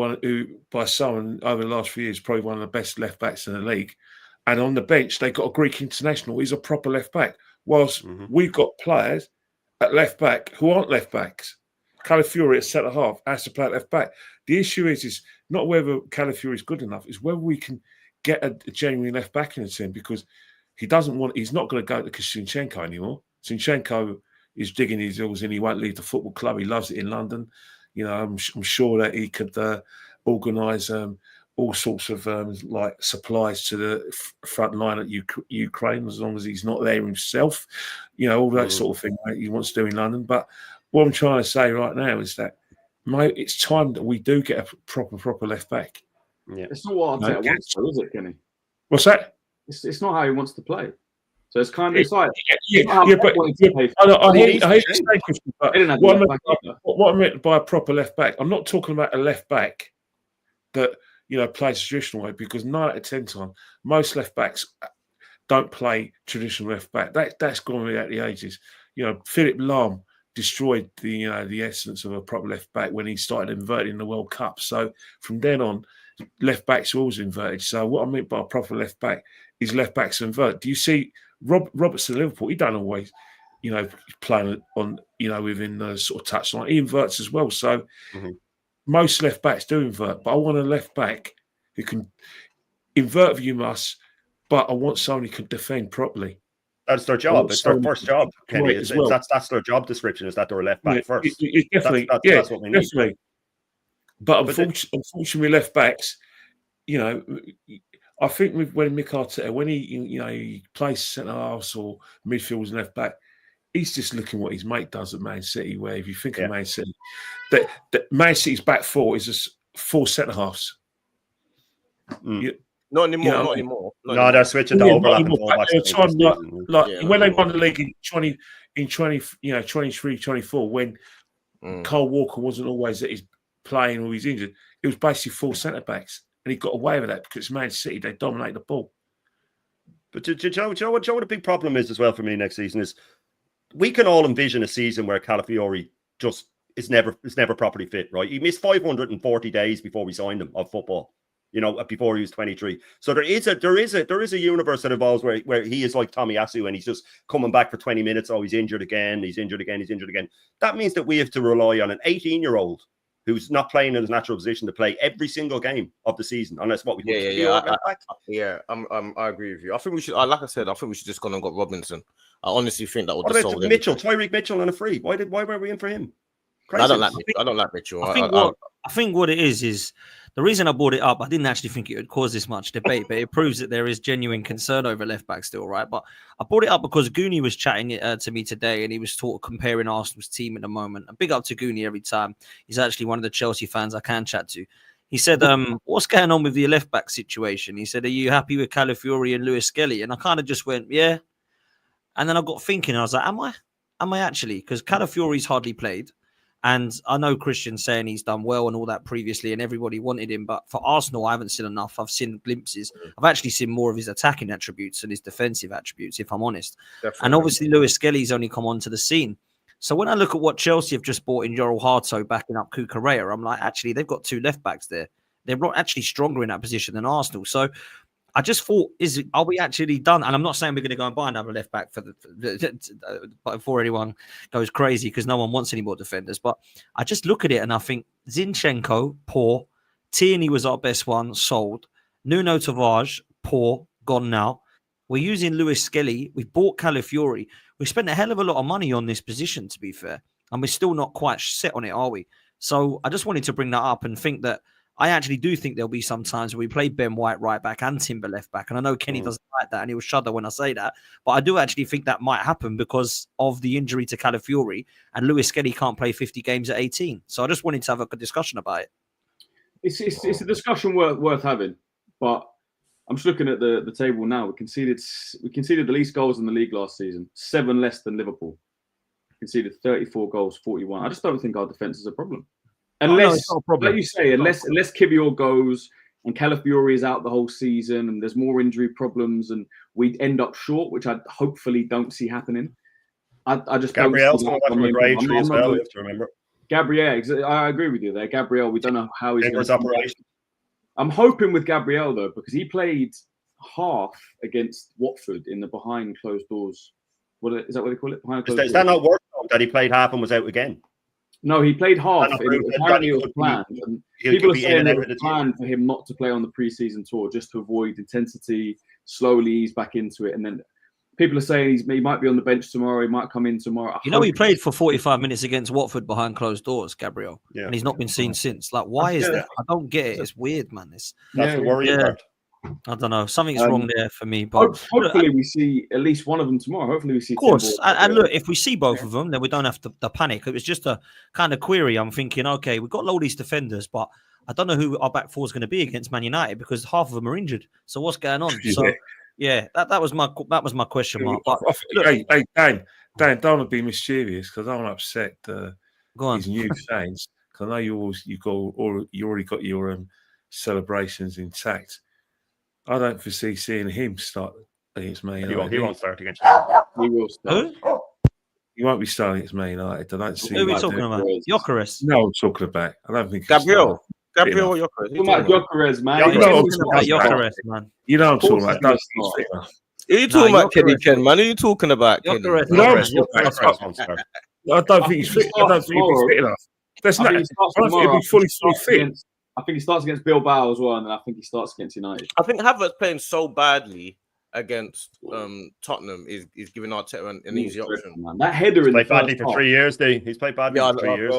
someone over the last few years, probably one of the best left backs in the league. And on the bench, they got a Greek international. He's a proper left back. Whilst we've got players at left back who aren't left backs. Calafiori at centre half has to play at left back. The issue is not whether Calafiori is good enough; it's whether we can get a genuine left back in the team, because he's not going to go to Zinchenko anymore. Zinchenko is digging his heels in. He won't leave the football club. He loves it in London. You know, I'm sure that he could organise all sorts of like supplies to the front line at Ukraine, as long as he's not there himself. You know, all that sort of thing he wants to do in London. But what I'm trying to say right now is that, mate, it's time that we do get a proper left back.
Yeah, it's not what Arteta wants to, is it, Kenny?
What's that?
It's not how he wants to play. So it's kind of
but I hear you say, Christian, but what I meant by a proper left back, I'm not talking about a left back that plays traditional way, because 9 out of 10 times most left backs don't play traditional left back. That's gone at the ages. Philip Lahm destroyed the essence of a proper left back when he started inverting the World Cup. So from then on, left backs are always inverted. So what I mean by a proper left back is left backs invert. Do you see Robertson at Liverpool? He don't always, playing on, within the sort of touchline. He inverts as well. So most left backs do invert, but I want a left back who can invert if you must, but I want someone who can defend properly.
That's their job. It's their first job, Kenny. That's their job description, is that they're left back first.
Definitely, that's what we need. But unfortunately, left backs, I think when Mick Arteta, when he plays centre halves or midfield and left back, he's just looking what his mate does at Man City. Where if you think of Man City, that Man City's back four is just 4 centre halves.
Not anymore. Not anymore.
They're switching to overlapping
fullbacks. When they won the league in 23, 24, when Kyle Walker wasn't always at his playing or he's injured, it was basically 4 centre backs, and he got away with that because Man City, they dominate the ball.
But do you know what the big problem is as well for me next season is we can all envision a season where Calafiori just is never properly fit, right? He missed 540 days before we signed him of football. Before he was 23. So there is a universe that evolves where he is like Tomiyasu and he's just coming back for 20 minutes. Oh, he's injured again. That means that we have to rely on an 18-year-old who's not playing in his natural position to play every single game of the season, unless what we do.
I agree with you. I think we should, like I said, I think we should just gone and got Robinson. I honestly think that would
have solved Mitchell, Tyreek Mitchell on a free. Why were we in for him?
I don't like Mitchell.
I think what it is the reason I brought it up, I didn't actually think it would cause this much debate, but it proves that there is genuine concern over left back still, right? But I brought it up because Goonie was chatting to me today, and he was comparing Arsenal's team at the moment. And big up to Goonie every time. He's actually one of the Chelsea fans I can chat to. He said, what's going on with the left back situation? He said, are you happy with Calafiori and Lewis-Skelly? And I kind of just went, yeah. And then I got thinking, I was like, am I actually? Because Calafiori's hardly played. And I know Christian's saying he's done well and all that previously, and everybody wanted him. But for Arsenal, I haven't seen enough. I've seen glimpses. I've actually seen more of his attacking attributes than his defensive attributes, if I'm honest. Definitely. And obviously, Lewis-Skelly's only come onto the scene. So when I look at what Chelsea have just bought in Yoel Harto backing up Cucurella, I'm like, actually, they've got 2 left backs there. They're actually stronger in that position than Arsenal. So I just thought, are we actually done? And I'm not saying we're going to go and buy another left back before anyone goes crazy, because no one wants any more defenders. But I just look at it and I think Zinchenko, poor. Tierney was our best one, sold. Nuno Tavares, poor, gone now. We're using Lewis-Skelly. We've bought Calafiori. We spent a hell of a lot of money on this position, to be fair. And we're still not quite set on it, are we? So I just wanted to bring that up and think that I actually do think there'll be some times where we play Ben White right back and Timber left back. And I know Kenny doesn't like that and he'll shudder when I say that. But I do actually think that might happen because of the injury to Calafiori, and Lewis-Skelly can't play 50 games at 18. So I just wanted to have a good discussion about it.
It's a discussion worth having. But I'm just looking at the table now. We conceded the least goals in the league last season, 7 less than Liverpool. Conceded 34 goals, 41. I just don't think our defence is a problem. Unless, like you say, unless Kivior goes and Calafiori is out the whole season and there's more injury problems and we end up short, which I hopefully don't see happening. I just
Gabriel's coming back from a great injury as well. You have to remember.
Gabriel, I agree with you there. Gabriel, we don't know how he's going
to operation.
I'm hoping with Gabriel though, because he played half against Watford in the behind closed doors. Is that what they call it? Behind closed doors.
Is that not work that he played half and was out again?
No, he played half. Apparently it was planned. People are saying it was planned for him not to play on the pre-season tour, just to avoid intensity, slowly ease back into it. And then people are saying he might be on the bench tomorrow. He might come in tomorrow.
He played for 45 minutes against Watford behind closed doors, Gabriel. Yeah. And he's not been seen since. Like, why is that? I don't get it. It's weird, man. That's
the worrying part.
I don't know. Something's wrong there for me. But
hopefully we see at least one of them tomorrow. Hopefully we see.
Of course. And look, if we see both of them, then we don't have to panic. It was just a kind of query. I'm thinking, okay, we've got all these defenders, but I don't know who our back four is going to be against Man United because half of them are injured. So what's going on? So yeah, that was my question mark. But
look, hey, Dan, don't want to be mischievous because I don't want to upset these new fans. Because I know you already got your celebrations intact. I don't foresee seeing him start against Man United.
He won't start against you.
He will start.
He won't be starting against Man United. I don't see.
Who are we talking about? Gyökeres.
No, I'm talking about. I don't think
Gabriel or Gyökeres.
Talking about Gyökeres, man.
You're talking about Gyökeres, man.
You know I'm talking about. Don't think he's fit enough.
Who are you talking about, Kenny Ken, man? Who are you talking about, Kenny?
Gyökeres.
I don't think he's fit. I don't think he'll be fit enough. That's not. I don't think he'll be fully fit.
I think he starts against Bilbao as well, and then I think he starts against United.
I think Havertz playing so badly against Tottenham is giving Arteta an easy option.
Man. That header in the
played badly for 3 years, He's played badly for 3 years.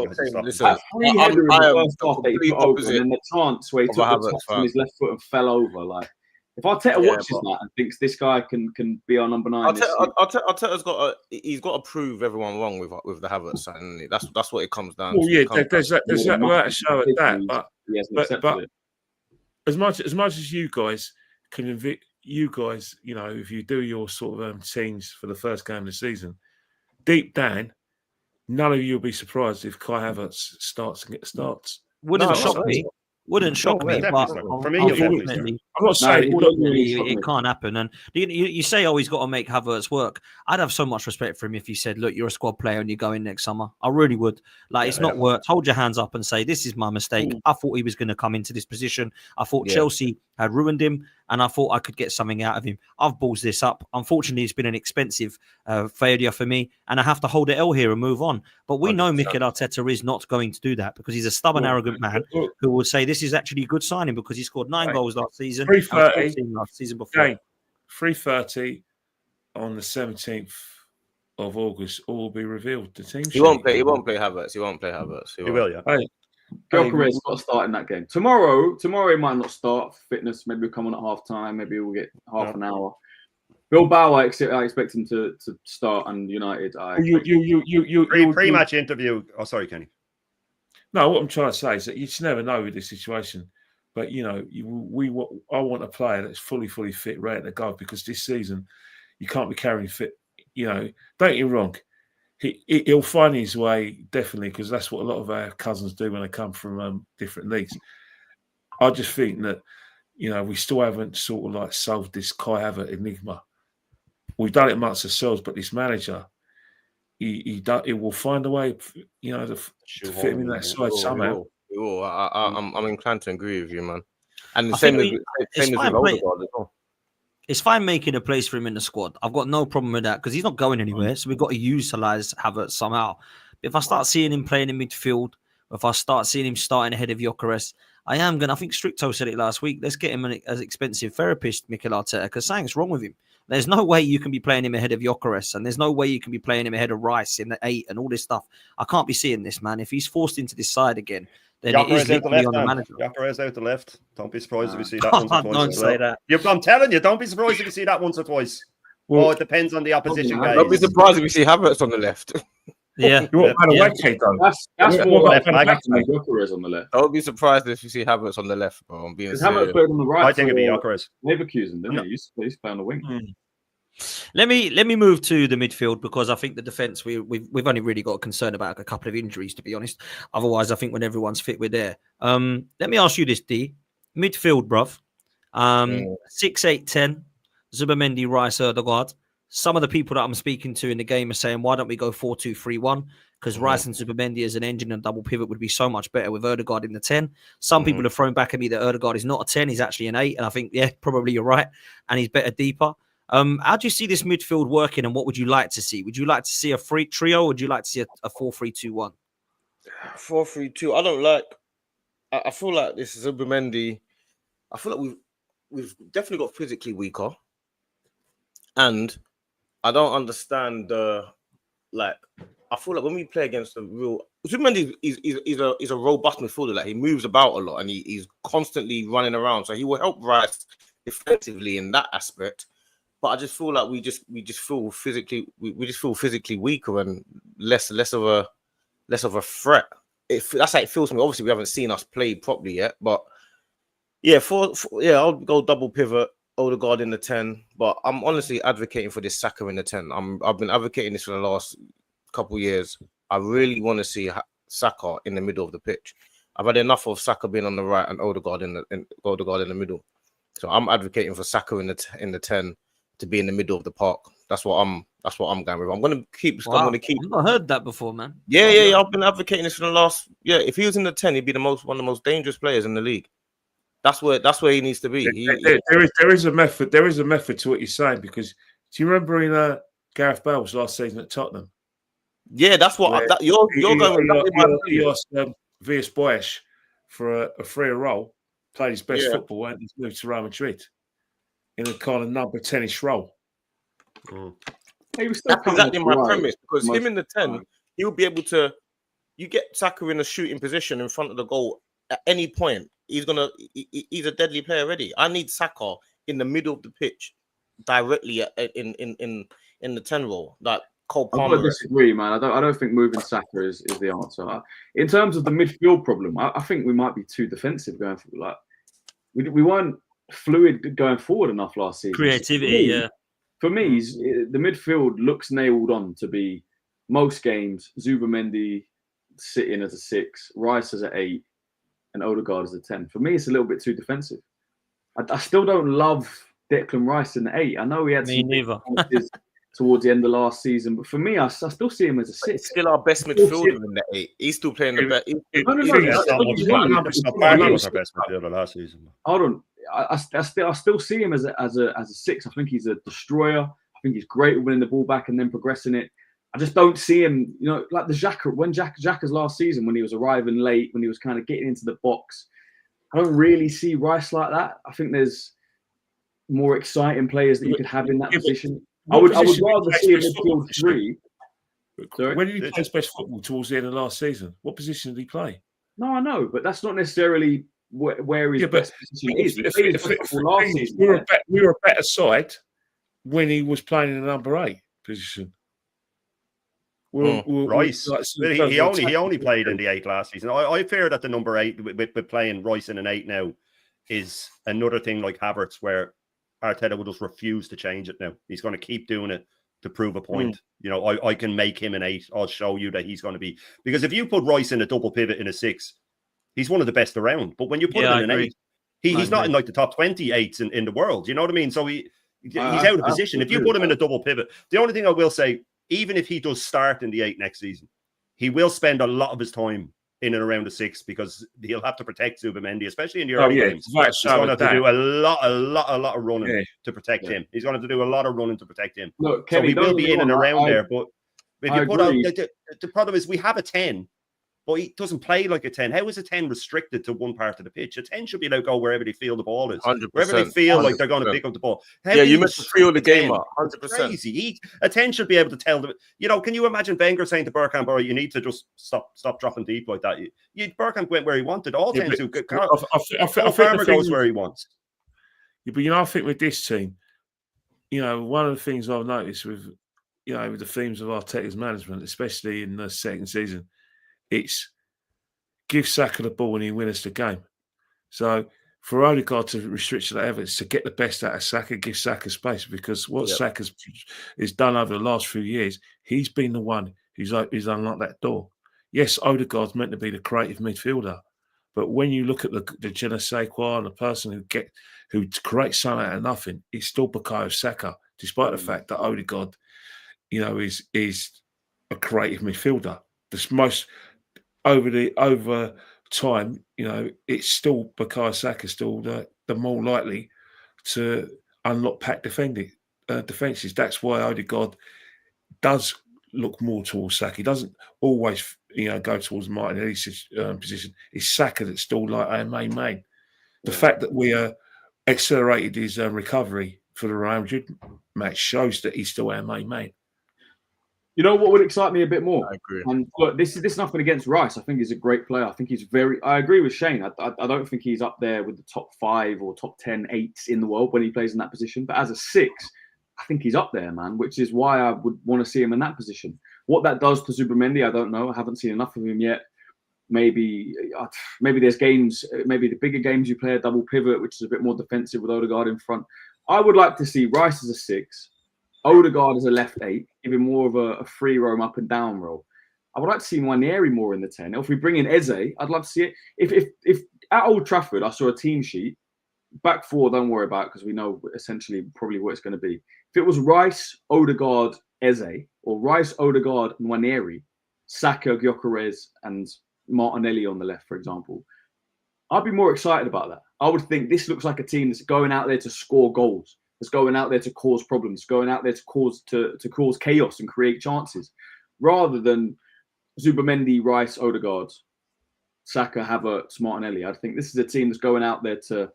That free header in the first half that he put over, and then the chance where he took the touch on his left foot and fell over. Like, if Arteta watches that and thinks this guy can be our number 9,
Arteta's got to prove everyone wrong with the Havertz signing. That's what it comes down to.
Well, yeah, there's that right to show at that, but as much as you guys can convict. You guys, if you do your sort of teams for the first game of the season, deep down, none of you will be surprised if Kai Havertz starts.
Wouldn't shock me. Wouldn't shock me, but
for me,
I'm not saying it can't happen. And you say, he's got to make Havertz work. I'd have so much respect for him if he said, look, you're a squad player and you're going next summer. I really would. It's not worked. Hold your hands up and say, this is my mistake. I thought he was going to come into this position. I thought Chelsea had ruined him, and I thought I could get something out of him. I've ballsed this up. Unfortunately, it's been an expensive failure for me, and I have to hold the L here and move on. But we know Mikel Arteta is not going to do that because he's a stubborn, arrogant man who will say this is actually a good signing because he scored 9 goals last season.
3:30
last season before.
3:30 on the 17th of August. All will be revealed. The team.
He won't play Havertz. He
will,
yeah. Gyökeres got to start in that game. Tomorrow he might not start. Fitness, maybe he'll come on at half time. Maybe we'll get half an hour. Bilbao, I expect him to start, and United.
Pre-match interview. Oh, sorry, Kenny.
No, what I'm trying to say is that you just never know with this situation. But I want a player that's fully fit, ready to go. Because this season, you can't be carrying fit. Don't get me wrong. He'll find his way definitely because that's what a lot of our cousins do when they come from different leagues. I just think that we still haven't sort of solved this Kai Havertz enigma. We've done it amongst ourselves, but this manager, he will find a way, to fit him in that side somehow.
I'm inclined to agree with you, man. And the same as with Odegaard as well.
It's fine making a place for him in the squad. I've got no problem with that because he's not going anywhere. So we've got to utilize Havertz somehow. But if I start seeing him playing in midfield, or if I start seeing him starting ahead of Gyökeres, I think Stricto said it last week. Let's get him as expensive therapist, Mikel Arteta, because something's wrong with him. There's no way you can be playing him ahead of Gyökeres, and there's no way you can be playing him ahead of Rice in the 8 and all this stuff. I can't be seeing this, man. If he's forced into this side again, then it is literally on the manager.
Gyökeres out the left. Don't be surprised if you see that once or twice.
Don't say that.
I'm telling you, don't be surprised if you see that once or twice. Well, it depends on the opposition guys.
Don't be surprised if you see Havertz on the left.
Yeah.
That's more left back to make Gyökeres on the left.
Don't be surprised if you see Havertz on the left, bro. I'm being
serious. Havertz played on the right.
I think it'd be Gyökeres.
Leverkusen, didn't he? He's playing on the wing.
Let me move to the midfield because I think the defense we've only really got concern about a couple of injuries, to be honest. Otherwise, I think when everyone's fit, we're there. Let me ask you this, D. Midfield, bruv. 6, 8, 10. Zubimendi, Rice, Ødegaard. Some of the people that I'm speaking to in the game are saying, why don't we go 4-2-3-1? Because Rice and Zubimendi as an engine and double pivot would be so much better with Ødegaard in the 10. Some people have thrown back at me that Ødegaard is not a 10, he's actually an 8. And I think, probably you're right. And he's better deeper. How do you see this midfield working, and what would you like to see? Would you like to see a free trio, or would you like to see a 4-3-2-1?
4-3-2. I don't like. I feel like this is Zubimendi. I feel like we've definitely got physically weaker, and I don't understand I feel like when we play against the real Zubimendi, is a robust midfielder. Like, he moves about a lot, and he's constantly running around, so he will help Rice defensively in that aspect. But I just feel like we just feel physically weaker and less of a threat. That's how it feels to me. Obviously, we haven't seen us play properly yet, but I'll go double pivot, Ødegaard in the 10. But I'm honestly advocating for this Saka in the 10. I've been advocating this for the last couple of years. I really want to see Saka in the middle of the pitch. I've had enough of Saka being on the right and Ødegaard in the middle. So I'm advocating for Saka in the 10. to be in the middle of the park. That's what I'm going with. I'm going to keep.
Wow.
I'm going to keep.
I've not heard that before, man.
Yeah. I've been advocating this for the last. Yeah, if he was in the 10, he'd be one of the most dangerous players in the league. That's where he needs to be.
There is a method. There is a method to what you're saying, because do you remember in Gareth Bale's last season at Tottenham?
Yeah, that's what you're going.
He asked Villas Boas for a freer role, played his best football, and he's moved to Real Madrid in a kind of number 10-ish role.
That's exactly my premise, because him in the 10, he'll be able to. You get Saka in a shooting position in front of the goal at any point. He's a deadly player already. I need Saka in the middle of the pitch, directly in the 10 role. Like Cole Palmer.
I disagree, man. I don't think moving Saka is the answer. In terms of the midfield problem, I think we might be too defensive going forward. Like we weren't fluid going forward enough last season.
Creativity,
For me, the midfield looks nailed on to be most games. Zubimendi sitting as a 6, Rice as an 8, and Odegaard as a 10. For me, it's a little bit too defensive. I still don't love Declan Rice in the 8. I know he had some chances towards the end of last season, but for me, I still see him as a 6.
He's still our best midfielder in the 8. He's still playing the best.
Was our best midfielder last season.
Hold on. I still see him as a 6. I think he's a destroyer. I think he's great at winning the ball back and then progressing it. I just don't see him, like the Xhaka. When Xhaka's last season, when he was arriving late, when he was kind of getting into the box, I don't really see Rice like that. I think there's more exciting players that you could have in that position. I would rather see a midfield 3. Sorry?
When did he play his best football towards the end of last season? What position did he play?
No, I know, but that's not necessarily where his best position is.
We were a better side when he was playing in the number 8 position.
Rice. He only played in the 8 last season. I fear that the number 8 with playing Rice in an 8 now is another thing like Havertz, where Arteta will just refuse to change it now. He's going to keep doing it to prove a point. I can make him an 8. I'll show you that he's going to be, because if you put Rice in a double pivot in a 6, he's one of the best around. But when you put him in an 8, he's not in like the top 20 8s in the world. You know what I mean? So he's out of position. If you put him in a double pivot, the only thing I will say, even if he does start in the 8 next season, he will spend a lot of his time in and around the 6, because he'll have to protect Zubimendi, especially in the early games. He's going to have to do a lot of running to protect him. He's going to have to do a lot of running to protect him.
Look,
so he will be in and around there. But if you put out, the problem is we have a 10, but he doesn't play like a 10. How is a 10 restricted to one part of the pitch? A 10 should be allowed to go wherever they feel the ball is.
100%,
wherever they feel like they're going to pick up the ball.
You must feel the game up. 100%.
Crazy. A 10 should be able to tell them. Can you imagine Wenger saying to Bergkamp, "All right, you need to just stop dropping deep like that." Bergkamp went where he wanted. All 10s do. I think Farmer goes where he wants.
Yeah, but I think with this team, one of the things I've noticed with the themes of Arteta's management, especially in the second season, it's give Saka the ball and he win us the game. So for Odegaard to restrict to that evidence, to get the best out of Saka, give Saka space, because what Saka's has done over the last few years, he's been the one who's unlocked that door. Yes, Odegaard's meant to be the creative midfielder, but when you look at the je ne sais quoi and the person who creates something out of nothing, it's still Bukayo Saka, despite the fact that Odegaard, is a creative midfielder. The most over time, it's still Bukayo Saka, still the more likely to unlock pack defences. That's why Odegaard does look more towards Saka. He doesn't always, go towards Martinelli's position. It's Saka that's still like our main man. The fact that we accelerated his recovery for the Real Madrid match shows that he's still our main man.
You know what would excite me a bit more?
I agree.
And look, this is nothing against Rice. I think he's a great player. I think he's I agree with Shane. I don't think he's up there with the top 5 or top 10 8s in the world when he plays in that position. But as a 6, I think he's up there, man, which is why I would want to see him in that position. What that does to Zubimendi, I don't know. I haven't seen enough of him yet. Maybe there's games, maybe the bigger games you play a double pivot, which is a bit more defensive with Odegaard in front. I would like to see Rice as a 6, Odegaard as a left 8, give him more of a free roam up and down role. I would like to see Nwaneri more in the 10. If we bring in Eze, I'd love to see it. If at Old Trafford I saw a team sheet, back 4, don't worry about it, because we know essentially probably what it's going to be. If it was Rice, Odegaard, Eze, or Rice, Odegaard, Nwaneri, Saka, Gyökeres, and Martinelli on the left, for example, I'd be more excited about that. I would think this looks like a team that's going out there to score goals, that's going out there to cause problems, going out there to cause chaos and create chances, rather than Zubimendi, Rice, Odegaard, Saka, Havertz, Martinelli. I think this is a team that's going out there to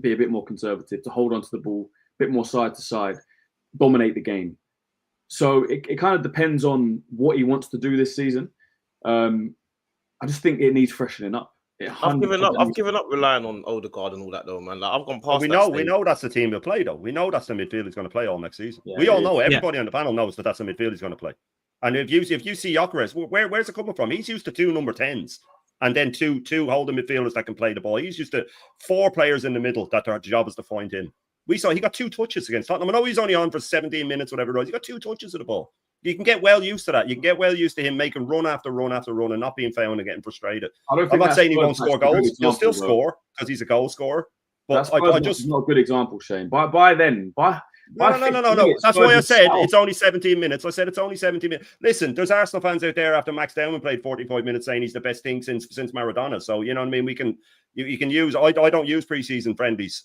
be a bit more conservative, to hold onto the ball, a bit more side to side, dominate the game. So it kind of depends on what he wants to do this season. I just think it needs freshening up.
I've given up relying on Odegaard and all that though, man. Like, I've gone past.
We know that's the team he'll play though. We know that's the midfield he's going to play all next season. Yeah, we all know. Everybody on the panel knows that's the midfield he's going to play. And if you see Gyökeres, where's it coming from? He's used to 2 number 10s and then two holding midfielders that can play the ball. He's used to 4 players in the middle that their job is to find him. We saw he got 2 touches against Tottenham. I know he's only on for 17 minutes, whatever it was. He got 2 touches of the ball. You can get well used to that. You can get well used to him making run after run after run and not being found and getting frustrated. I'm not saying he won't score goals. He'll still score because he's a goal scorer. But I just
not a good example, Shane. By then.
No. That's why I said it's only 17 minutes. I said it's only 17 minutes. Listen, there's Arsenal fans out there after Max Dowman played 45 minutes saying he's the best thing since Maradona. So you know what I mean. You can use. I don't use preseason friendlies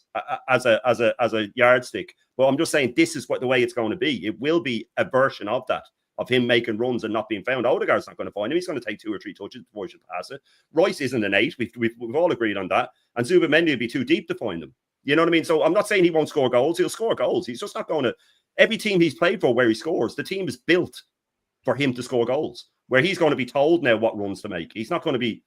as a yardstick. But I'm just saying this is the way it's going to be. It will be a version of that, of him making runs and not being found. Odegaard's not going to find him. He's going to take 2 or 3 touches before he should pass it. Rice isn't an 8. We've all agreed on that. And Zubimendi would be too deep to find him. You know what I mean? So I'm not saying he won't score goals. He'll score goals. He's just not going to. Every team he's played for where he scores, the team is built for him to score goals. Where he's going to be told now what runs to make. He's not going to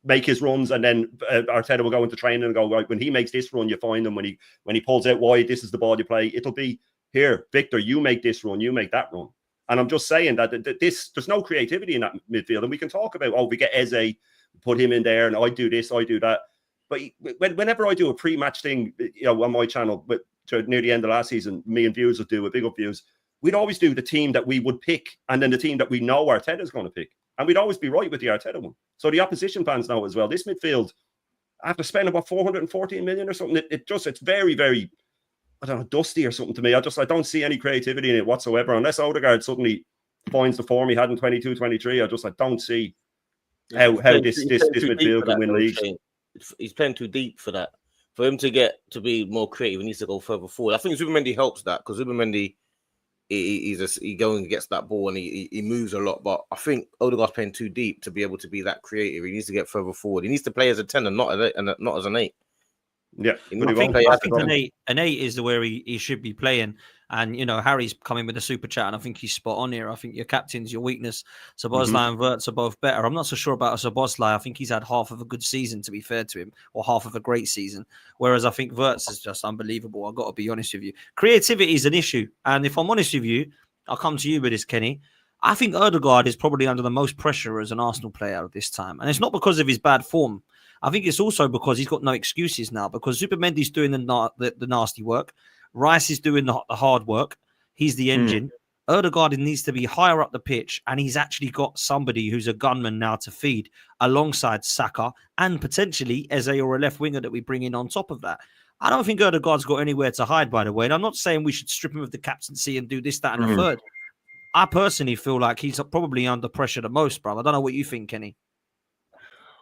make his runs and then Arteta will go into training and go, right, when he makes this run, you find him. When he pulls out wide, this is the ball you play. It'll be, here, Victor, you make this run, you make that run. And I'm just saying that there's no creativity in that midfield. And we can talk about, we get Eze, put him in there, and I do this, I do that. But whenever I do a pre-match thing, on my channel, near the end of last season, me and Views would do with Big Up Views, we'd always do the team that we would pick and then the team that we know Arteta's going to pick. And we'd always be right with the Arteta one. So the opposition fans know as well. This midfield, after spending about 414 million or something, it's very, very, I don't know, dusty or something to me. I don't see any creativity in it whatsoever. Unless Odegaard suddenly finds the form he had in 22-23, I don't see how this midfield can win leagues.
He's playing too deep for that. For him to be more creative, he needs to go further forward. I think Zubimendi helps that because Zubimendi, he goes and gets that ball and he moves a lot. But I think Odegaard's playing too deep to be able to be that creative. He needs to get further forward. He needs to play as a 10 and not as an 8.
Yeah,
I think an 8 is where he should be playing. And, Harry's coming with a super chat, and I think he's spot on here. I think your captain's your weakness. Szoboszlai and Wirtz are both better. I'm not so sure about Szoboszlai. I think he's had half of a good season, to be fair to him, or half of a great season. Whereas I think Wirtz is just unbelievable. I've got to be honest with you. Creativity is an issue. And if I'm honest with you, I'll come to you with this, Kenny. I think Odegaard is probably under the most pressure as an Arsenal player at this time. And it's not because of his bad form. I think it's also because he's got no excuses now, because Zubimendi's doing the nasty work. Rice is doing the hard work. He's the engine. Odegaard needs to be higher up the pitch, and he's actually got somebody who's a gunman now to feed alongside Saka and potentially Eze or a left winger that we bring in on top of that. I don't think Odegaard's got anywhere to hide, by the way. And I'm not saying we should strip him of the captaincy and do this, that, and the third. I personally feel like he's probably under pressure the most, bro. I don't know what you think, Kenny.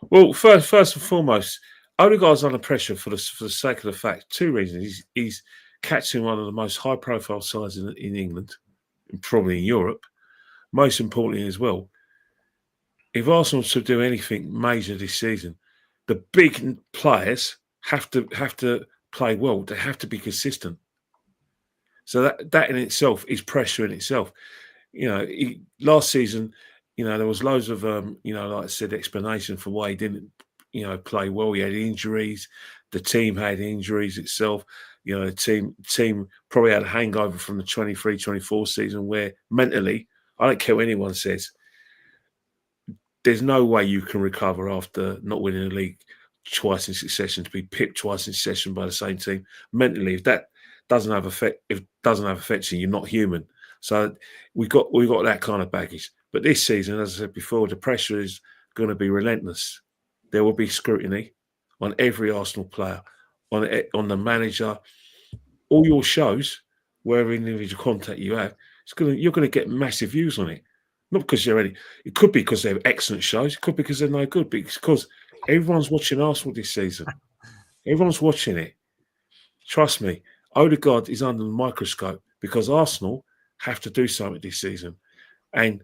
Well, first and foremost, Odegaard's under pressure for the sake of the fact. 2 reasons. He's catching one of the most high-profile sides in England, and probably in Europe. Most importantly as well, if Arsenal to do anything major this season, the big players have to play well. They have to be consistent. So that in itself is pressure in itself. Last season, there was loads of, like I said, explanation for why he didn't, play well. He had injuries. The team had injuries itself. The team probably had a hangover from the 23-24 season where mentally, I don't care what anyone says, there's no way you can recover after not winning the league twice in succession, to be pipped twice in succession by the same team. Mentally, if that doesn't have effect, you're not human. So we got that kind of baggage. But this season, as I said before, the pressure is going to be relentless. There will be scrutiny on every Arsenal player, on the manager. All your shows wherever individual contact you have, you're going to get massive views on it. Not because they're any. It could be because they're excellent shows. It could be because they're no good. Because everyone's watching Arsenal this season. Everyone's watching it. Trust me, Odegaard is under the microscope because Arsenal have to do something this season. And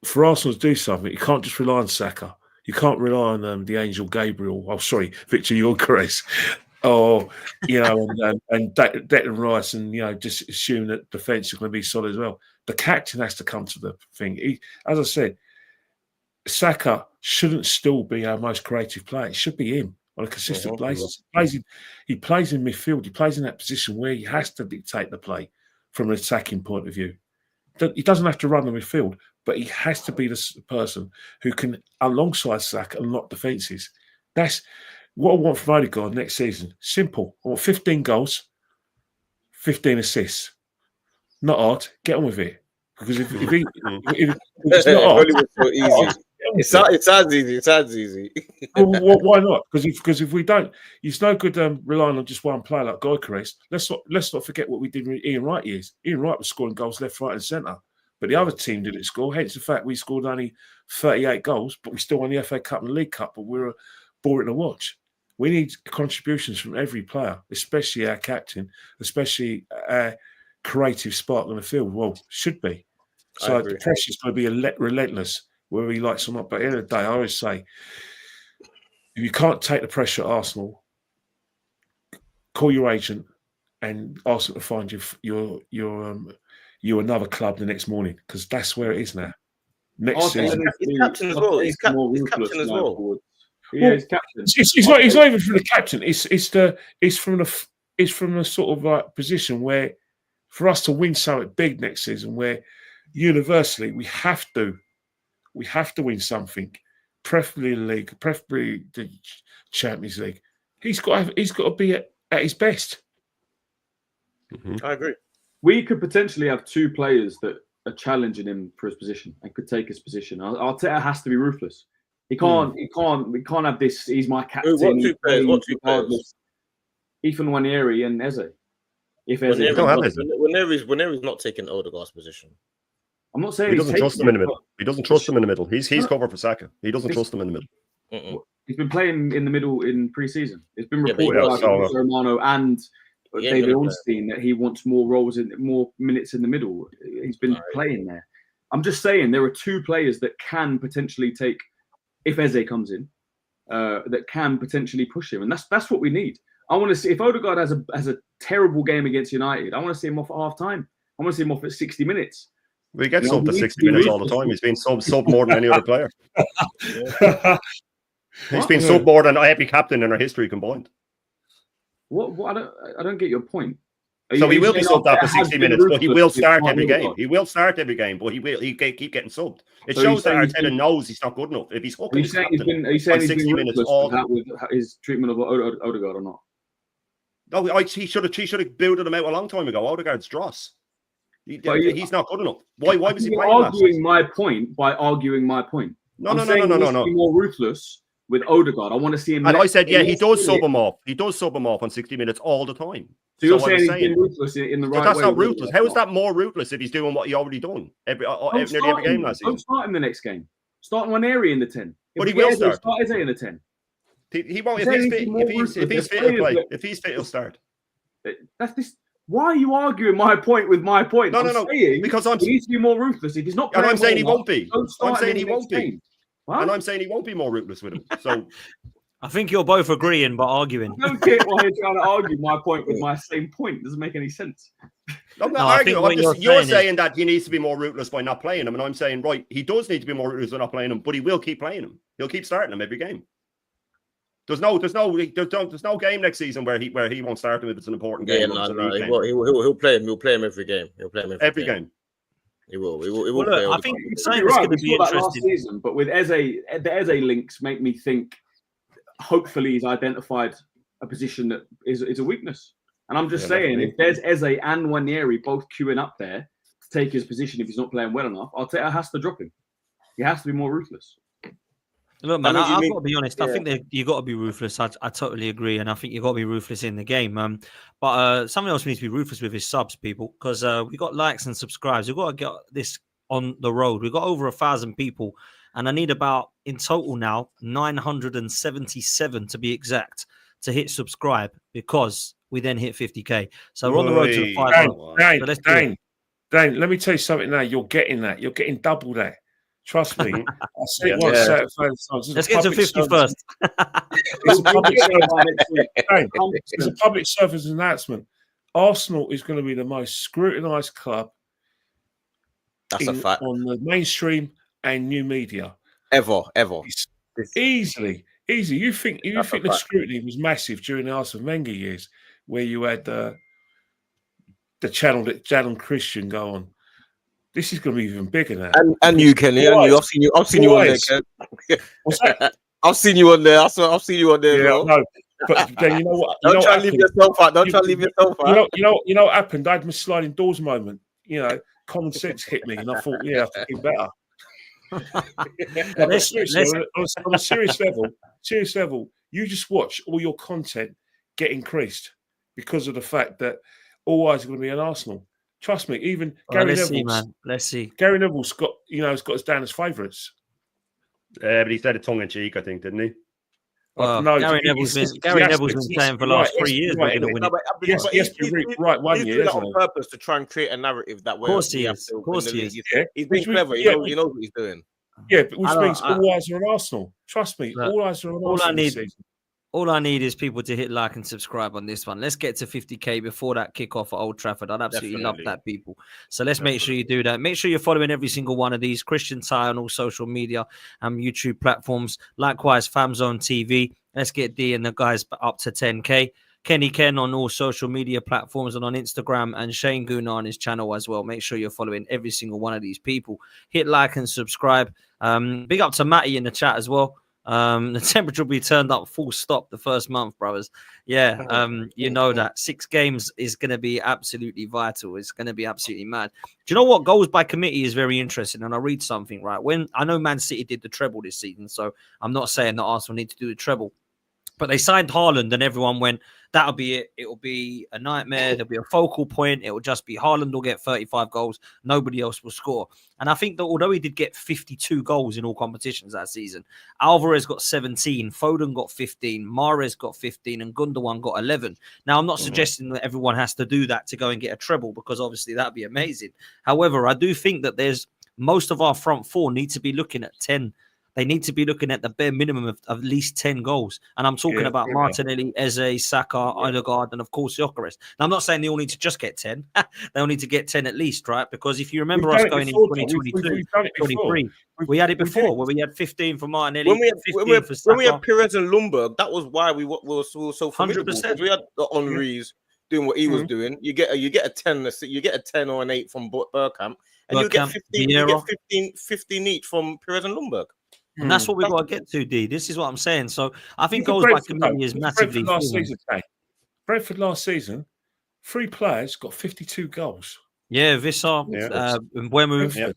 for Arsenal to do something, you can't just rely on Saka. You can't rely on the angel Gabriel. Oh, sorry, Victor Gyökeres. Or, and Declan Rice, and, just assume that defence is going to be solid as well. The captain has to come to the thing. As I said, Saka shouldn't still be our most creative player. It should be him on a consistent basis. He plays in midfield. He plays in that position where he has to dictate the play from an attacking point of view. He doesn't have to run the midfield, but he has to be the person who can, alongside Saka, unlock defences. That's what I want from Odegaard next season. Simple. I want 15 goals, 15 assists. Not hard. Get on with it. Because if it's not hard,
so easy. It sounds easy. It sounds easy.
Well, why not? Because if we don't, it's no good relying on just one player like Gyökeres. Let's not forget what we did with Ian Wright years. Ian Wright was scoring goals left, right, and centre, but the other team didn't score. Hence the fact we scored only 38 goals, but we still won the FA Cup and the League Cup. But we were boring to watch. We need contributions from every player, especially our captain, especially our creative spark on the field. Well, should be. So the pressure's going to be relentless, whether he likes or not. But at the end of the day, I always say, if you can't take the pressure at Arsenal, call your agent and ask them to find you another club the next morning, because that's where it is now. Next season,
he's captain as well. He's captain as well.
Yeah, he's captain.
It's not even from the captain. It's from a sort of like position where, for us to win something big next season, where universally we have to win something, preferably the league, preferably the Champions League. He's got to be at his best.
Mm-hmm. I agree.
We could potentially have two players that are challenging him for his position and could take his position. Arteta has to be ruthless. We can't have this. He's my captain.
What two players?
Ethan Nwaneri and Eze. If Eze
Nwaneri's not taking Odegaard's position.
I'm not saying
he doesn't trust him in the middle. He doesn't trust him in the middle. He's covered for Saka. He doesn't trust him in the middle.
Mm-mm. He's been playing in the middle in pre-season. It's been reported by Romano and David Ornstein that he wants more minutes in the middle. He's been playing there. I'm just saying there are two players that can potentially take, if Eze comes in, that can potentially push him, and that's what we need. I want to see if Odegaard has a terrible game against United. I want to see him off at half time. I want to see him off at 60 minutes.
We get subbed to 60 minutes all the time. He's been subbed more than any other player. He's been subbed more than every captain in our history combined.
What? I don't get your point.
So he will be subbed after 60 minutes, but he will start every game. He will start every game, but he keep getting subbed. It shows that Arteta knows he's not good enough. If he's hooking his captain on 60 minutes,
with his treatment of Odegaard or not?
No, he should have booted him out a long time ago. Odegaard's dross. He's not good enough. Why was he playing
arguing my point by arguing my point?
No.
Be more ruthless with Odegaard. I want to see him.
And I said, he does sub him off. He does sub him off on 60 minutes all the time.
So you're saying he's been ruthless in the right way?
That's not ruthless. How is that more ruthless if he's doing what he already done nearly every game last season?
Don't start him the next game. Start Nwaneri in the 10.
But he will start.
Start Eze in the 10.
He won't. If he's fit, he'll play. If he's fit, he'll start.
That's this. Why are you arguing my point with my point?
No. Because he
needs to be more ruthless. If he's not,
and I'm saying he won't be.
I'm saying he won't be.
And I'm saying he won't be more ruthless with him. So
I think you're both agreeing but arguing.
I don't get why you're trying to argue my point with my same point. It doesn't make any sense.
I'm not arguing. You're saying that he needs to be more ruthless by not playing him, and I'm saying he does need to be more ruthless by not playing him, but he will keep playing him. He'll keep starting him every game. There's no game next season where he won't start him if it's an important game.
He'll play him. He'll play him every game. He'll play him every game. He will. Well, play.
I think it's going to be interesting.
Last season, but with Eze, the Eze links make me think. Hopefully, he's identified a position that is a weakness. And I'm just saying, if there's Eze and Nwaneri both queuing up there to take his position if he's not playing well enough, Arteta has to drop him. He has to be more ruthless.
Look, man, I've got to be honest. I think that you got to be ruthless. I totally agree, and I think you got to be ruthless in the game. But something else we need to be ruthless with is subs, people, because we got likes and subscribes. We've got to get this on the road. We've got over 1,000 people, and I need about in total now 977 to be exact to hit subscribe, because we then hit 50k. So we're on the road to the 500.
Dane, let me tell you something now. You're getting that. You're getting double that. Trust me. I said it once.
Let's get to 50 first.
It's a public service announcement. Arsenal is going to be the most scrutinised club
That's a fact.
On the mainstream and new media.
Ever.
Easily. You think the scrutiny was massive during the Arsene Wenger years, where you had the channel that Jan and Christian go on. This is going to be even bigger now.
And you, Kenny. And you. I've seen you on there, Ken.
What's that?
I've seen you on there. I've seen you on there.
Yeah, no. But then you know what?
Don't try to leave yourself out. Don't try to leave yourself out.
You know what happened? I had my sliding doors moment. You know, common sense hit me, and I thought, I have to do better. But seriously, on a serious level, you just watch all your content get increased because of the fact that all eyes are going to be on Arsenal. Trust me, even Gary Neville.
Let's see.
Gary Neville's got us down as favourites.
But he said it tongue in cheek, I think, didn't he?
No, Gary Neville's been saying for the last 3 years. We're going to win it.
Yes, right. 1 year,
isn't on purpose to try and create a narrative that way.
Of course he is.
He's been clever. He knows what he's doing.
Yeah, but which means all eyes are on Arsenal. Trust me, all eyes are on Arsenal.
All I need is people to hit like and subscribe on this one. Let's get to 50k before that kickoff at Old Trafford. I'd absolutely love that, people. So let's make sure you do that. Make sure you're following every single one of these. Christian Ty on all social media and YouTube platforms. Likewise, FamZone TV. Let's get D and the guys up to 10k. Kenny Ken on all social media platforms and on Instagram, and Shane Guna on his channel as well. Make sure you're following every single one of these people. Hit like and subscribe. Big up to Matty in the chat as well. The temperature will be turned up full stop the first month, brothers. Yeah, you know that 6 games is going to be absolutely vital. It's going to be absolutely mad. Do you know what? Goals by committee is very interesting. And I'll read something, right? When I know Man City did the treble this season, so I'm not saying that Arsenal need to do the treble. But they signed Haaland and everyone went, that'll be it. It'll be a nightmare. There'll be a focal point. It will just be Haaland will get 35 goals. Nobody else will score. And I think that although he did get 52 goals in all competitions that season, Alvarez got 17, Foden got 15, Mahrez got 15, and Gundogan got 11. Now, I'm not suggesting that everyone has to do that to go and get a treble, because obviously that'd be amazing. However, I do think that most of our front four need to be looking at 10. They need to be looking at the bare minimum of at least 10 goals. And I'm talking about Martinelli, Eze, Saka, Odegaard, and of course, Gyökeres. Now, I'm not saying they all need to just get 10. They all need to get 10 at least, right? Because if you remember us going in 2022, 23, we had it before, where we had 15 for Martinelli,
when we had Perez and Ljungberg, that was why we were so formidable.
100%.
We had the Henrys doing what he was doing. You get a 10, you get a 10 or an 8 from Bergkamp, and you get 15 each from Perez and Ljungberg.
And that's what we've got to get to, D. This is what I'm saying. So I think goals by committee is massively.
Brentford last season, 3 players got 52 goals.
Yeah, Vissar, Mbeumo.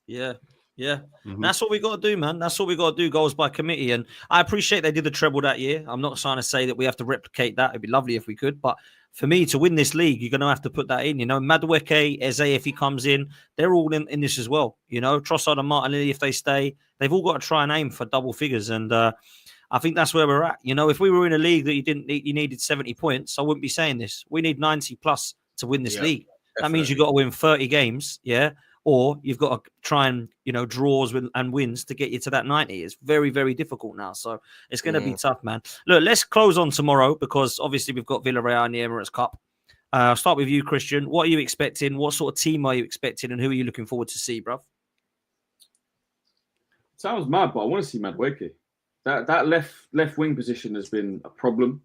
Yeah. That's what we got to do, man. That's what we got to do, goals by committee. And I appreciate they did the treble that year. I'm not trying to say that we have to replicate that. It'd be lovely if we could. But for me, to win this league, you're going to have to put that in. You know, Madueke, Eze, if he comes in, they're all in this as well. You know, Trossard and Martinelli, if they stay, they've all got to try and aim for double figures. And I think that's where we're at. You know, if we were in a league that you needed 70 points, I wouldn't be saying this. We need 90 plus to win this league. Definitely. That means you've got to win 30 games, or you've got to try and, draws and wins to get you to that 90. It's very, very difficult now. So it's going to be tough, man. Look, let's close on tomorrow, because obviously we've got Villarreal in the Emirates Cup. I'll start with you, Christian. What are you expecting? What sort of team are you expecting? And who are you looking forward to see, bruv?
Sounds mad, but I want to see Madueke. That left wing position has been a problem.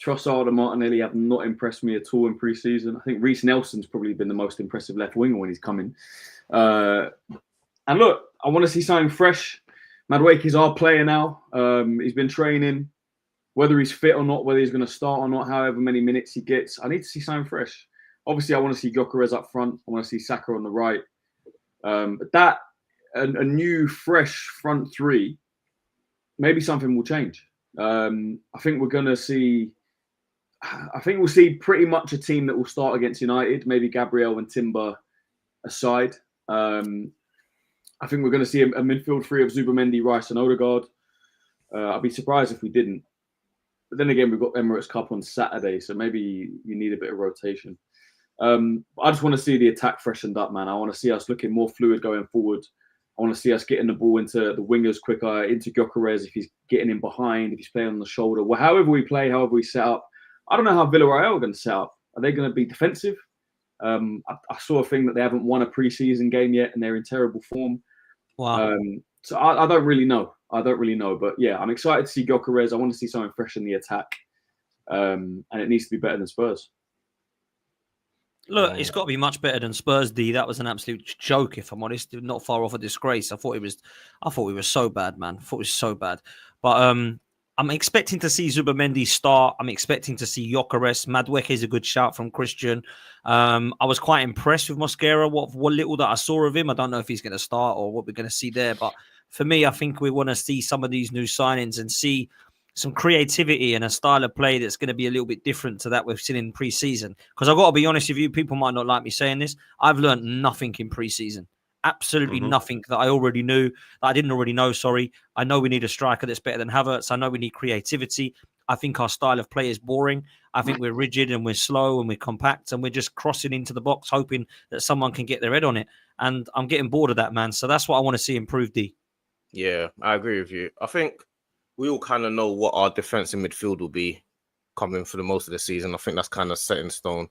Trossard and Martinelli have not impressed me at all in pre-season. I think Reece Nelson's probably been the most impressive left winger when he's coming. And look, I want to see something fresh. Madueke's our player now. He's been training. Whether he's fit or not, whether he's going to start or not, however many minutes he gets, I need to see something fresh. Obviously, I want to see Gyökeres up front. I want to see Saka on the right. But a new, fresh front three maybe something will change. I think we're going to see. I think we'll see pretty much a team that will start against United. Maybe Gabriel and Timber aside. I think we're going to see a midfield three of Zubimendi, Rice, and Odegaard. I'd be surprised if we didn't. But then again, we've got Emirates Cup on Saturday, so maybe you need a bit of rotation. I just want to see the attack freshened up, man. I want to see us looking more fluid going forward. I want to see us getting the ball into the wingers quicker, into Gyökeres if he's getting in behind, if he's playing on the shoulder. Well, however we play, however we set up. I don't know how Villarreal are going to set up. Are they going to be defensive? I saw a thing that they haven't won a preseason game yet and they're in terrible form.
Wow.
So I don't really know. But yeah, I'm excited to see Gyökeres. I want to see something fresh in the attack. And it needs to be better than Spurs.
Look, it's got to be much better than Spurs. That was an absolute joke, if I'm honest. Not far off a disgrace. I thought we were so bad, man. I thought it was so bad. But I'm expecting to see Zubimendi start. I'm expecting to see Gyökeres. Madueke is a good shout from Christian. I was quite impressed with Mosquera. What little that I saw of him. I don't know if he's going to start or what we're going to see there. But for me, I think we want to see some of these new signings and see some creativity and a style of play that's going to be a little bit different to that we've seen in pre-season. Because I've got to be honest with you, people might not like me saying this. I've learned nothing in pre-season. Absolutely nothing that I already knew, that I didn't already know, sorry. I know we need a striker that's better than Havertz. I know we need creativity. I think our style of play is boring. I think we're rigid and we're slow and we're compact and we're just crossing into the box hoping that someone can get their head on it. And I'm getting bored of that, man. So that's what I want to see improve, D.
Yeah, I agree with you. I think we all kind of know what our defensive midfield will be coming for the most of the season. I think that's kind of set in stone.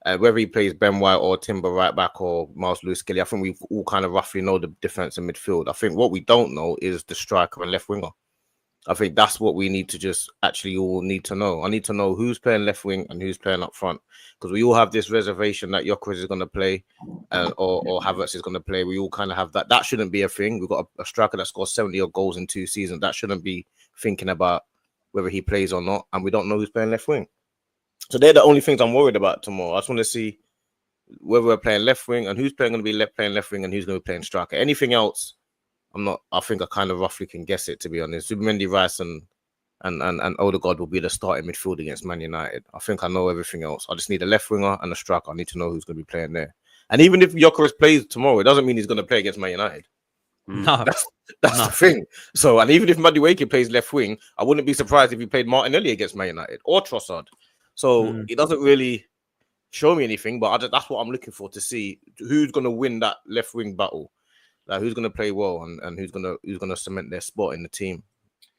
Whether he plays Ben White or Timber right back or Miles Lewis-Skelly, I think we all kind of roughly know the defensive midfield. I think what we don't know is the striker and left winger. I think that's what we need to just actually all need to know. I need to know who's playing left wing and who's playing up front, because we all have this reservation that Gyökeres is going to play or Havertz is going to play. We all kind of have that. That shouldn't be a thing. We've got a striker that scores 70 odd goals in 2 seasons. That shouldn't be thinking about whether he plays or not. And we don't know who's playing left wing. So they're the only things I'm worried about tomorrow. I just want to see whether we're playing left wing and who's going to be playing left wing and who's going to be playing striker. Anything else, I think I kind of roughly can guess it, to be honest. Zubimendi, Rice and Odegaard will be the starting midfield against Man United. I think I know everything else. I just need a left winger and a striker. I need to know who's going to be playing there. And even if Gyökeres plays tomorrow, it doesn't mean he's going to play against Man United.
No,
that's the thing. So, and even if Madueke plays left wing, I wouldn't be surprised if he played Martinelli against Man United or Trossard. So it doesn't really show me anything, but that's what I'm looking for, to see who's going to win that left wing battle, like who's going to play well and who's going to cement their spot in the team.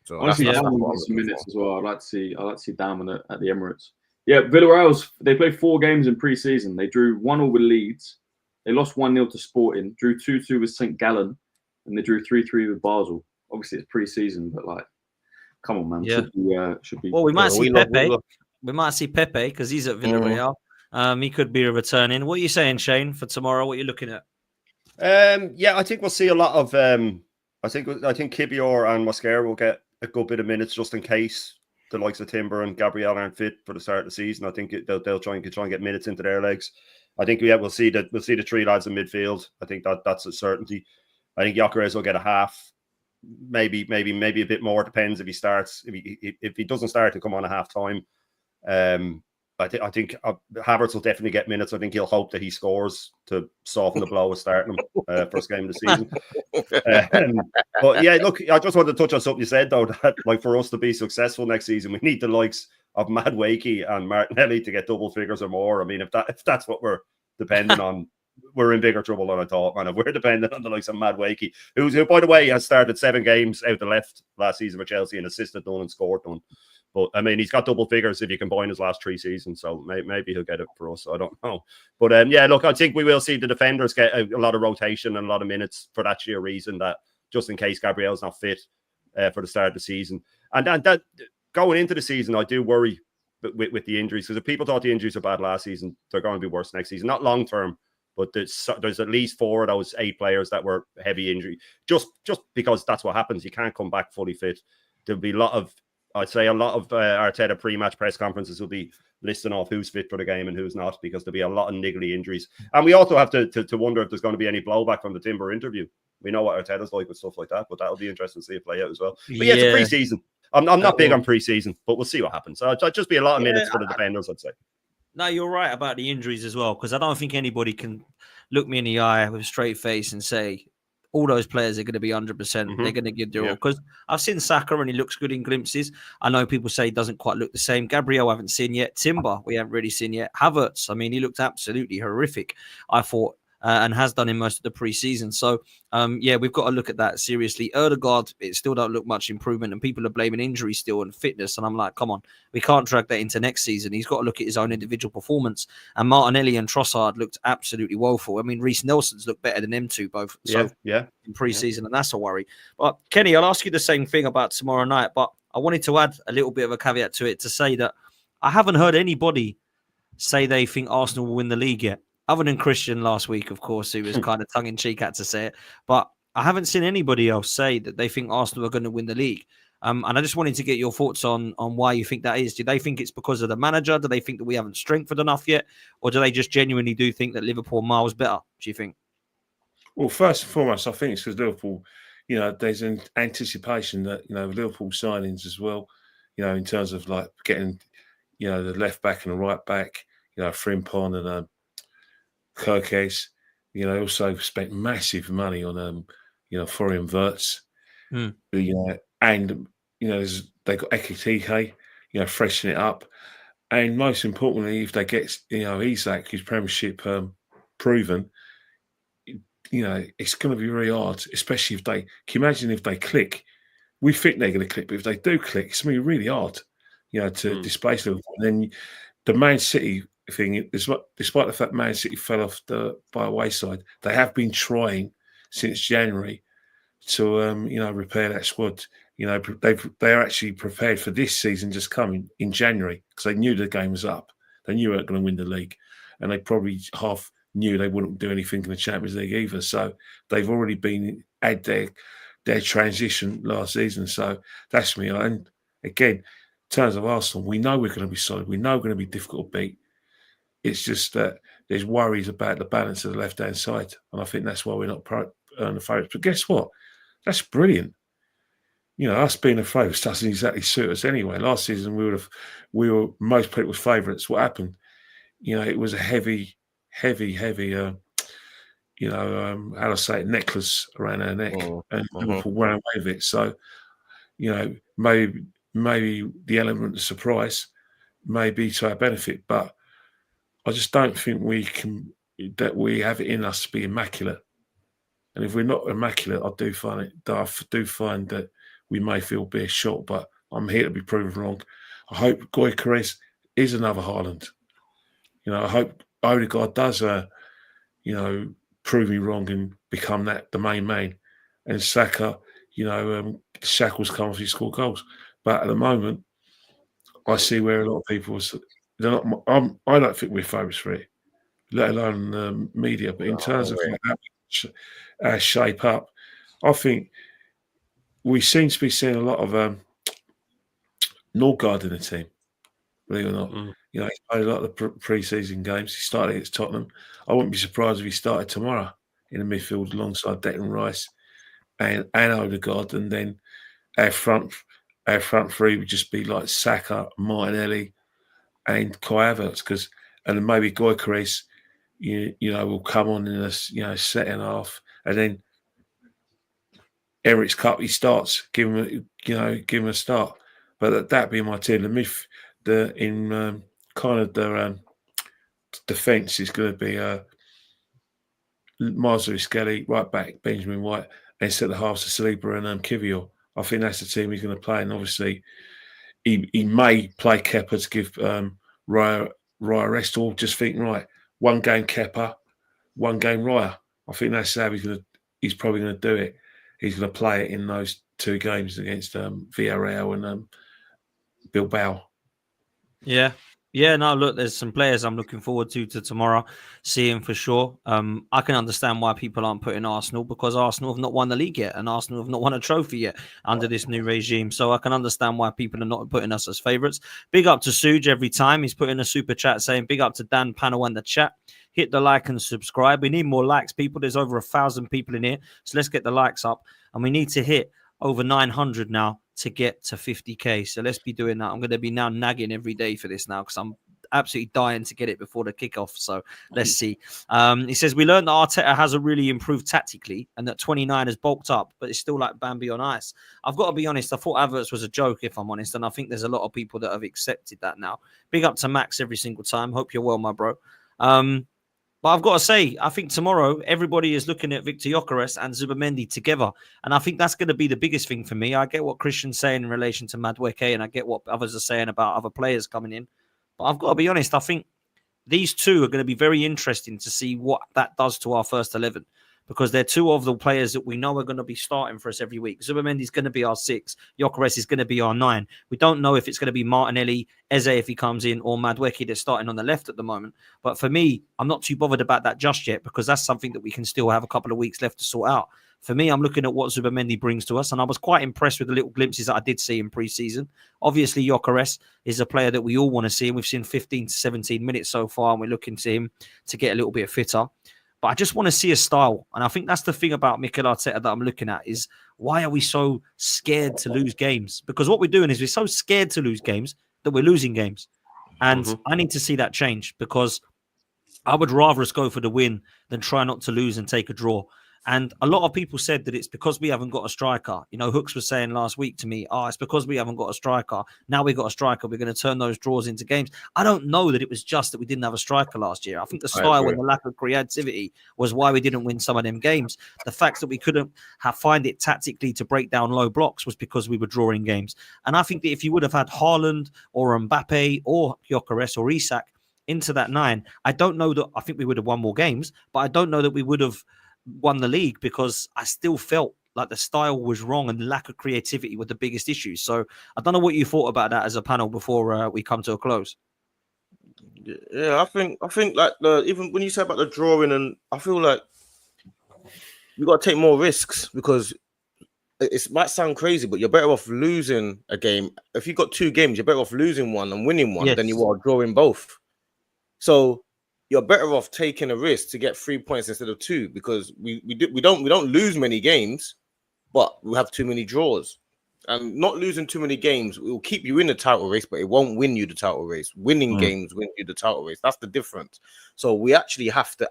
So
that's some minutes as well. I'd like to see Dalman at the Emirates. Yeah, Villarreal's, they played 4 games in pre-season. They drew 1-1 with Leeds. They lost 1-0 to Sporting. Drew 2-2 with St. Gallen, and they drew 3-3 with Basel. Obviously, it's pre-season, but like, come on, man.
Yeah.
Should be.
Well, we might see Pepe. We might see Pepe because he's at Villarreal. He could be a returning. What are you saying, Shane, for tomorrow? What are you looking at?
Yeah, I think we'll see a lot of. I think Kibior and Mosquera will get a good bit of minutes just in case the likes of Timber and Gabriel aren't fit for the start of the season. I think they'll try and get minutes into their legs. I think we'll see the 3 lads in midfield. I think that's a certainty. I think Gyökeres will get a half, maybe a bit more. Depends if he starts. If he doesn't start, he'll come on a half time. I think Havertz will definitely get minutes. I think he'll hope that he scores to soften the blow of starting him first game of the season. But yeah, look, I just wanted to touch on something you said, though, that like for us to be successful next season, we need the likes of Madueke and Martinelli to get double figures or more. I mean, if that's what we're dependent on, we're in bigger trouble than I thought, man. If we're dependent on the likes of Madueke, who, by the way, has started 7 games out the left last season for Chelsea and assisted none and scored none. But I mean, he's got double figures if you combine his last 3 seasons, so maybe he'll get it for us. I don't know. But yeah, look, I think we will see the defenders get a lot of rotation and a lot of minutes for that sheer reason, that just in case Gabriel's not fit for the start of the season. And that going into the season, I do worry with the injuries, because if people thought the injuries were bad last season, they're going to be worse next season. Not long term, but there's at least 4 of those 8 players that were heavy injury. Just because that's what happens. You can't come back fully fit. There'll be a lot of Arteta pre-match press conferences will be listing off who's fit for the game and who's not, because there'll be a lot of niggly injuries. And we also have to wonder if there's going to be any blowback from the Timber interview. We know what Arteta's like with stuff like that, but that'll be interesting to see it play out as well. But yeah, it's a pre-season. I'm not big on pre-season, but we'll see what happens. So it'll just be a lot of minutes for the defenders, I'd say.
No, you're right about the injuries as well, because I don't think anybody can look me in the eye with a straight face and say all those players are going to be 100%. They're going to give their all. Because I've seen Saka and he looks good in glimpses. I know people say he doesn't quite look the same. Gabriel, I haven't seen yet. Timber, we haven't really seen yet. Havertz, I mean, he looked absolutely horrific, I thought, and has done in most of the preseason. So, we've got to look at that seriously. Ødegaard, it still don't look much improvement, and people are blaming injury still and fitness. And I'm like, come on, we can't drag that into next season. He's got to look at his own individual performance. And Martinelli and Trossard looked absolutely woeful. I mean, Reece Nelson's looked better than them two both. In preseason, and that's a worry. But Kenny, I'll ask you the same thing about tomorrow night. But I wanted to add a little bit of a caveat to it to say that I haven't heard anybody say they think Arsenal will win the league yet. Other than Christian last week, of course, who was kind of tongue-in-cheek had to say it. But I haven't seen anybody else say that they think Arsenal are going to win the league. And I just wanted to get your thoughts on why you think that is. Do they think it's because of the manager? Do they think that we haven't strengthened enough yet? Or do they just genuinely do think that Liverpool are miles better, do you think?
Well, first and foremost, I think it's because Liverpool, there's an anticipation that, Liverpool signings as well, in terms of like getting, the left back and the right back, Frimpong and Kirkes, also spent massive money on, Florian Wirtz, and, they got Ekitike, freshen it up. And most importantly, if they get, Isak, who's Premiership proven, it's going to be very hard, especially if can you imagine if they click? We think they're going to click, but if they do click, it's going to be really hard, to displace them. And then the Man City thing, despite the fact Man City fell off by a wayside, they have been trying since January to, repair that squad. They're actually prepared for this season just coming in January because they knew the game was up. They knew they weren't going to win the league, and they probably half knew they wouldn't do anything in the Champions League either. So they've already had their transition last season. So that's me. And again, in terms of Arsenal, we know we're going to be solid. We know we're going to be difficult to beat. It's just that there's worries about the balance of the left-hand side. And I think that's why we're not the favourites. But guess what? That's brilliant. Us being the favourites doesn't exactly suit us anyway. Last season, we were most people's favourites. What happened? It was a heavy, how do I say it, necklace around our neck, and Liverpool ran away with it. So, maybe the element of surprise may be to our benefit, but I just don't think we have it in us to be immaculate. And if we're not immaculate, I do find that we may feel a bit short, but I'm here to be proven wrong. I hope Gyökeres is another Haaland. I hope Ødegaard does, prove me wrong and become the main man. And Saka, shackles come off, he score goals. But at the moment, I see where a lot of people I don't think we're favourites for it, let alone the media. But in terms of our shape up, I think we seem to be seeing a lot of Norgard in the team, believe it or not. He's played a lot of the pre-season games. He started against Tottenham. I wouldn't be surprised if he started tomorrow in the midfield alongside Declan Rice and Ødegaard. And then our front three would just be like Saka, Martinelli, and Kai Havertz. And then maybe Gyökeres, will come on in a second half, and then Emirates Cup he starts. Give him a start. But that being my team, the defence is going to be Lewis-Skelly, right back Benjamin White, and centre halves to Saliba and Kivior. I think that's the team he's going to play, and obviously he may play Kepa to give Raya rest, or just think one game Kepa, one game Raya. I think that's how he's probably going to do it. He's going to play it in those two games against Villarreal and Bilbao.
Yeah, no, look, there's some players I'm looking forward to tomorrow, seeing for sure. I can understand why people aren't putting Arsenal, because Arsenal have not won the league yet, and Arsenal have not won a trophy yet under this new regime. So I can understand why people are not putting us as favourites. Big up to Suj every time. He's putting a super chat saying, big up to Dan Panel and the chat. hit the like and subscribe. We need more likes, people. There's over 1,000 people in here. So let's get the likes up. And we need to hit over 900 now to get to 50K. So let's be doing that. I'm going to be now nagging every day for this now because I'm absolutely dying to get it before the kickoff. So let's see. He says, we learned that Arteta hasn't really improved tactically and that 29 has bulked up, but it's still like Bambi on ice. I've got to be honest. I thought Havertz was a joke, if I'm honest. And I think there's a lot of people that have accepted that now. Big up to Max every single time. Hope you're well, my bro. But I've got to say, I think tomorrow everybody is looking at Victor Gyökeres and Zubimendi together. And I think that's going to be the biggest thing for me. I get what Christian's saying in relation to Madueke, and I get what others are saying about other players coming in. But I've got to be honest, I think these two are going to be very interesting to see what that does to our first 11. Because they're two of the players that we know are going to be starting for us every week. Zubimendi is going to be our 6. Gyökeres is going to be our 9. We don't know if it's going to be Martinelli, Eze if he comes in, or Madueke that's starting on the left at the moment. But for me, I'm not too bothered about that just yet because that's something that we can still have a couple of weeks left to sort out. For me, I'm looking at what Zubimendi brings to us, and I was quite impressed with the little glimpses that I did see in pre-season. Obviously, Gyökeres is a player that we all want to see, and we've seen 15 to 17 minutes so far, and we're looking to him to get a little bit fitter. But I just want to see a style. And I think that's the thing about Mikel Arteta that I'm looking at is why are we so scared to lose games? Because what we're doing is we're so scared to lose games that we're losing games. And I need to see that change because I would rather us go for the win than try not to lose and take a draw. And a lot of people said that it's because we haven't got a striker. You know, Hooks was saying last week to me, it's because we haven't got a striker. Now we've got a striker. We're going to turn those draws into games. I don't know that it was just that we didn't have a striker last year. I think the style and the lack of creativity was why we didn't win some of them games. The fact that we couldn't find it tactically to break down low blocks was because we were drawing games. And I think that if you would have had Haaland or Mbappe or Gyökeres or Isak into that 9, I don't know that I think we would have won more games, but I don't know that we would have won the league because I still felt like the style was wrong and the lack of creativity were the biggest issues. So I don't know what you thought about that as a panel before we come to a close.
Yeah, I think like even when you say about the drawing, and I feel like you got to take more risks because it might sound crazy, but you're better off losing a game. If you've got 2 games, you're better off losing one and winning one than you are drawing both. So you're better off taking a risk to get 3 points instead of 2 because we don't lose many games, but we have too many draws. And not losing too many games will keep you in the title race, but it won't win you the title race. Winning games win you the title race. That's the difference. So we actually have to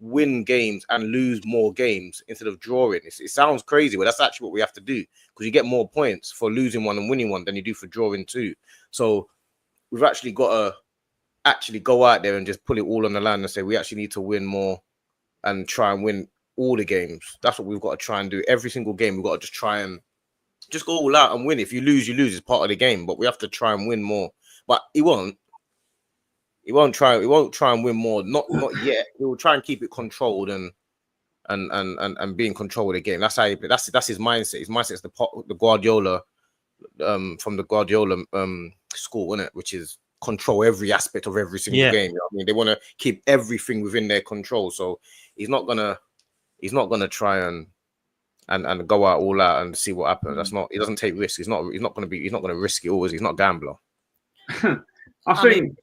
win games and lose more games instead of drawing. It sounds crazy, but that's actually what we have to do because you get more points for losing one and winning one than you do for drawing 2. So we've actually got to go out there and just put it all on the line and say we actually need to win more and try and win all the games. That's what we've got to try and do. Every single game, we've got to just try and just go all out and win. If you lose, you lose. It's part of the game, but we have to try and win more. But he won't try and win more. Not yet. He will try and keep it controlled and be in control of the game. That's how that's his mindset. His mindset is the Guardiola from the Guardiola school, isn't it? Which is control every aspect of every single game. You know what I mean, they want to keep everything within their control. So he's not gonna try and go out all out and see what happens. That's not. He doesn't take risks. He's not gonna risk it always. He's not a gambler.
I think.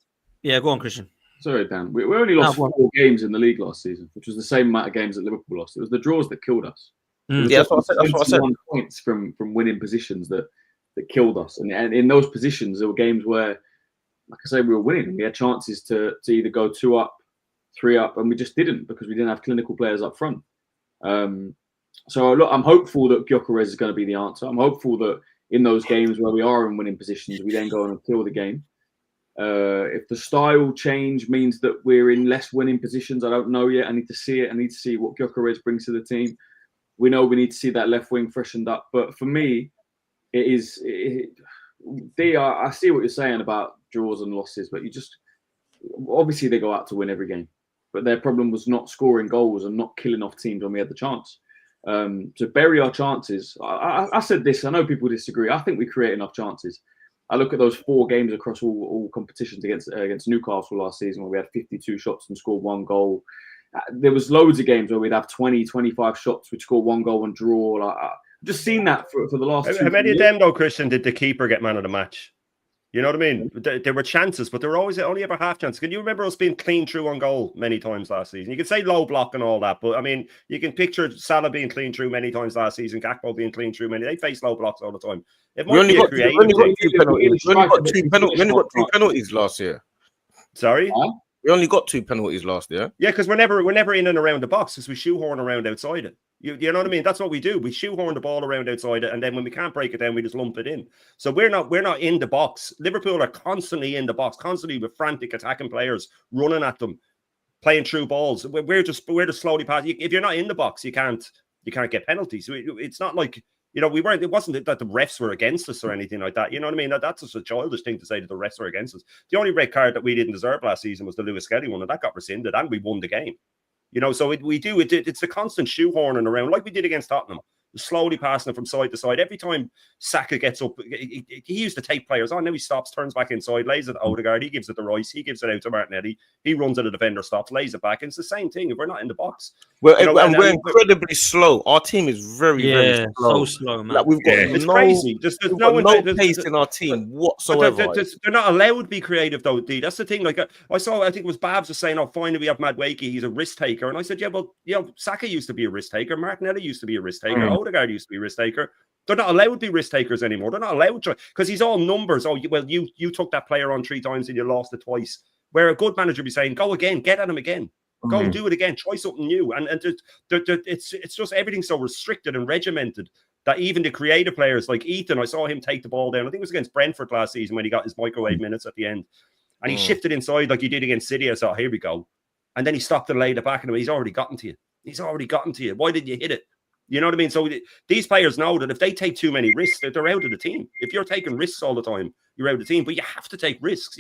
Go on, Christian.
Sorry, Dan. We only lost 4 games in the league last season, which was the same amount of games that Liverpool lost. It was the draws that killed us.
That's what I said.
Points from winning positions that killed us, and in those positions there were games where, like I say, we were winning. We had chances to either go 2 up, 3 up, and we just didn't because we didn't have clinical players up front. So look, I'm hopeful that Gyökeres is going to be the answer. I'm hopeful that in those games where we are in winning positions, we then go on and kill the game. If the style change means that we're in less winning positions, I don't know yet. I need to see it. I need to see what Gyökeres brings to the team. We know we need to see that left wing freshened up. But for me, I see what you're saying about draws and losses, but obviously they go out to win every game. But their problem was not scoring goals and not killing off teams when we had the chance. To bury our chances, I said this, I know people disagree. I think we create enough chances. I look at those 4 games across all competitions against Newcastle last season where we had 52 shots and scored 1 goal. There was loads of games where we'd have 20, 25 shots, which score 1 goal and draw. I've just seen that for the last 2
years. How many of them, though, Christian, did the keeper get man of the match? You know what I mean? There were chances, but there were only ever half chances. Can you remember us being clean through on goal many times last season? You can say low block and all that, but I mean, you can picture Salah being clean through many times last season, Gakpo being clean through many. They face low blocks all the time. It might be a creative thing.
We only got two penalties last year.
Sorry?
We only got 2 penalties last year.
Yeah, because we're never in and around the box because we shoehorn around outside it. You know what I mean? That's what we do. We shoehorn the ball around outside it, and then when we can't break it down, we just lump it in. So we're not in the box. Liverpool are constantly in the box, constantly with frantic attacking players running at them, playing through balls. We're just slowly passing. If you're not in the box, you can't get penalties. It's not like, you know, it wasn't that the refs were against us or anything like that. You know what I mean? That's just a childish thing to say that the refs were against us. The only red card that we didn't deserve last season was the Lewis-Skelly one, and that got rescinded, and we won the game. You know, so it's the constant shoehorning around like we did against Tottenham, slowly passing it from side to side. Every time Saka gets up, he used to take players on. Now he stops, turns back inside, lays it to Odegaard. He gives it to Rice. He gives it out to Martinelli. He runs at the defender, stops, lays it back. And it's the same thing if we're not in the box.
We're incredibly slow. Our team is very slow.
So slow, man.
Like we've got
it's crazy. There's
no pace in our team whatsoever.
They're not allowed to be creative, though, D. That's the thing. Like I think it was Babs was saying, "Oh, finally we have Madueke. He's a risk taker." And I said, "Yeah, well, Saka used to be a risk taker. Martinelli used to be a risk taker. Odegaard used to be a risk taker. They're not allowed to be risk takers anymore. They're not allowed to, because he's all numbers. Oh, well, you took that player on 3 times and you lost it twice. Where a good manager would be saying, go again, get at him again. Go do it again. Try something new." And it's just everything's so restricted and regimented that even the creative players like Ethan, I saw him take the ball down. I think it was against Brentford last season when he got his microwave minutes at the end. And he shifted inside like he did against City. I thought, here we go. And then he stopped and laid it back and he's already gotten to you. Why did you hit it? You know what I mean? So these players know that if they take too many risks, they're out of the team. If you're taking risks all the time, you're out of the team. But you have to take risks.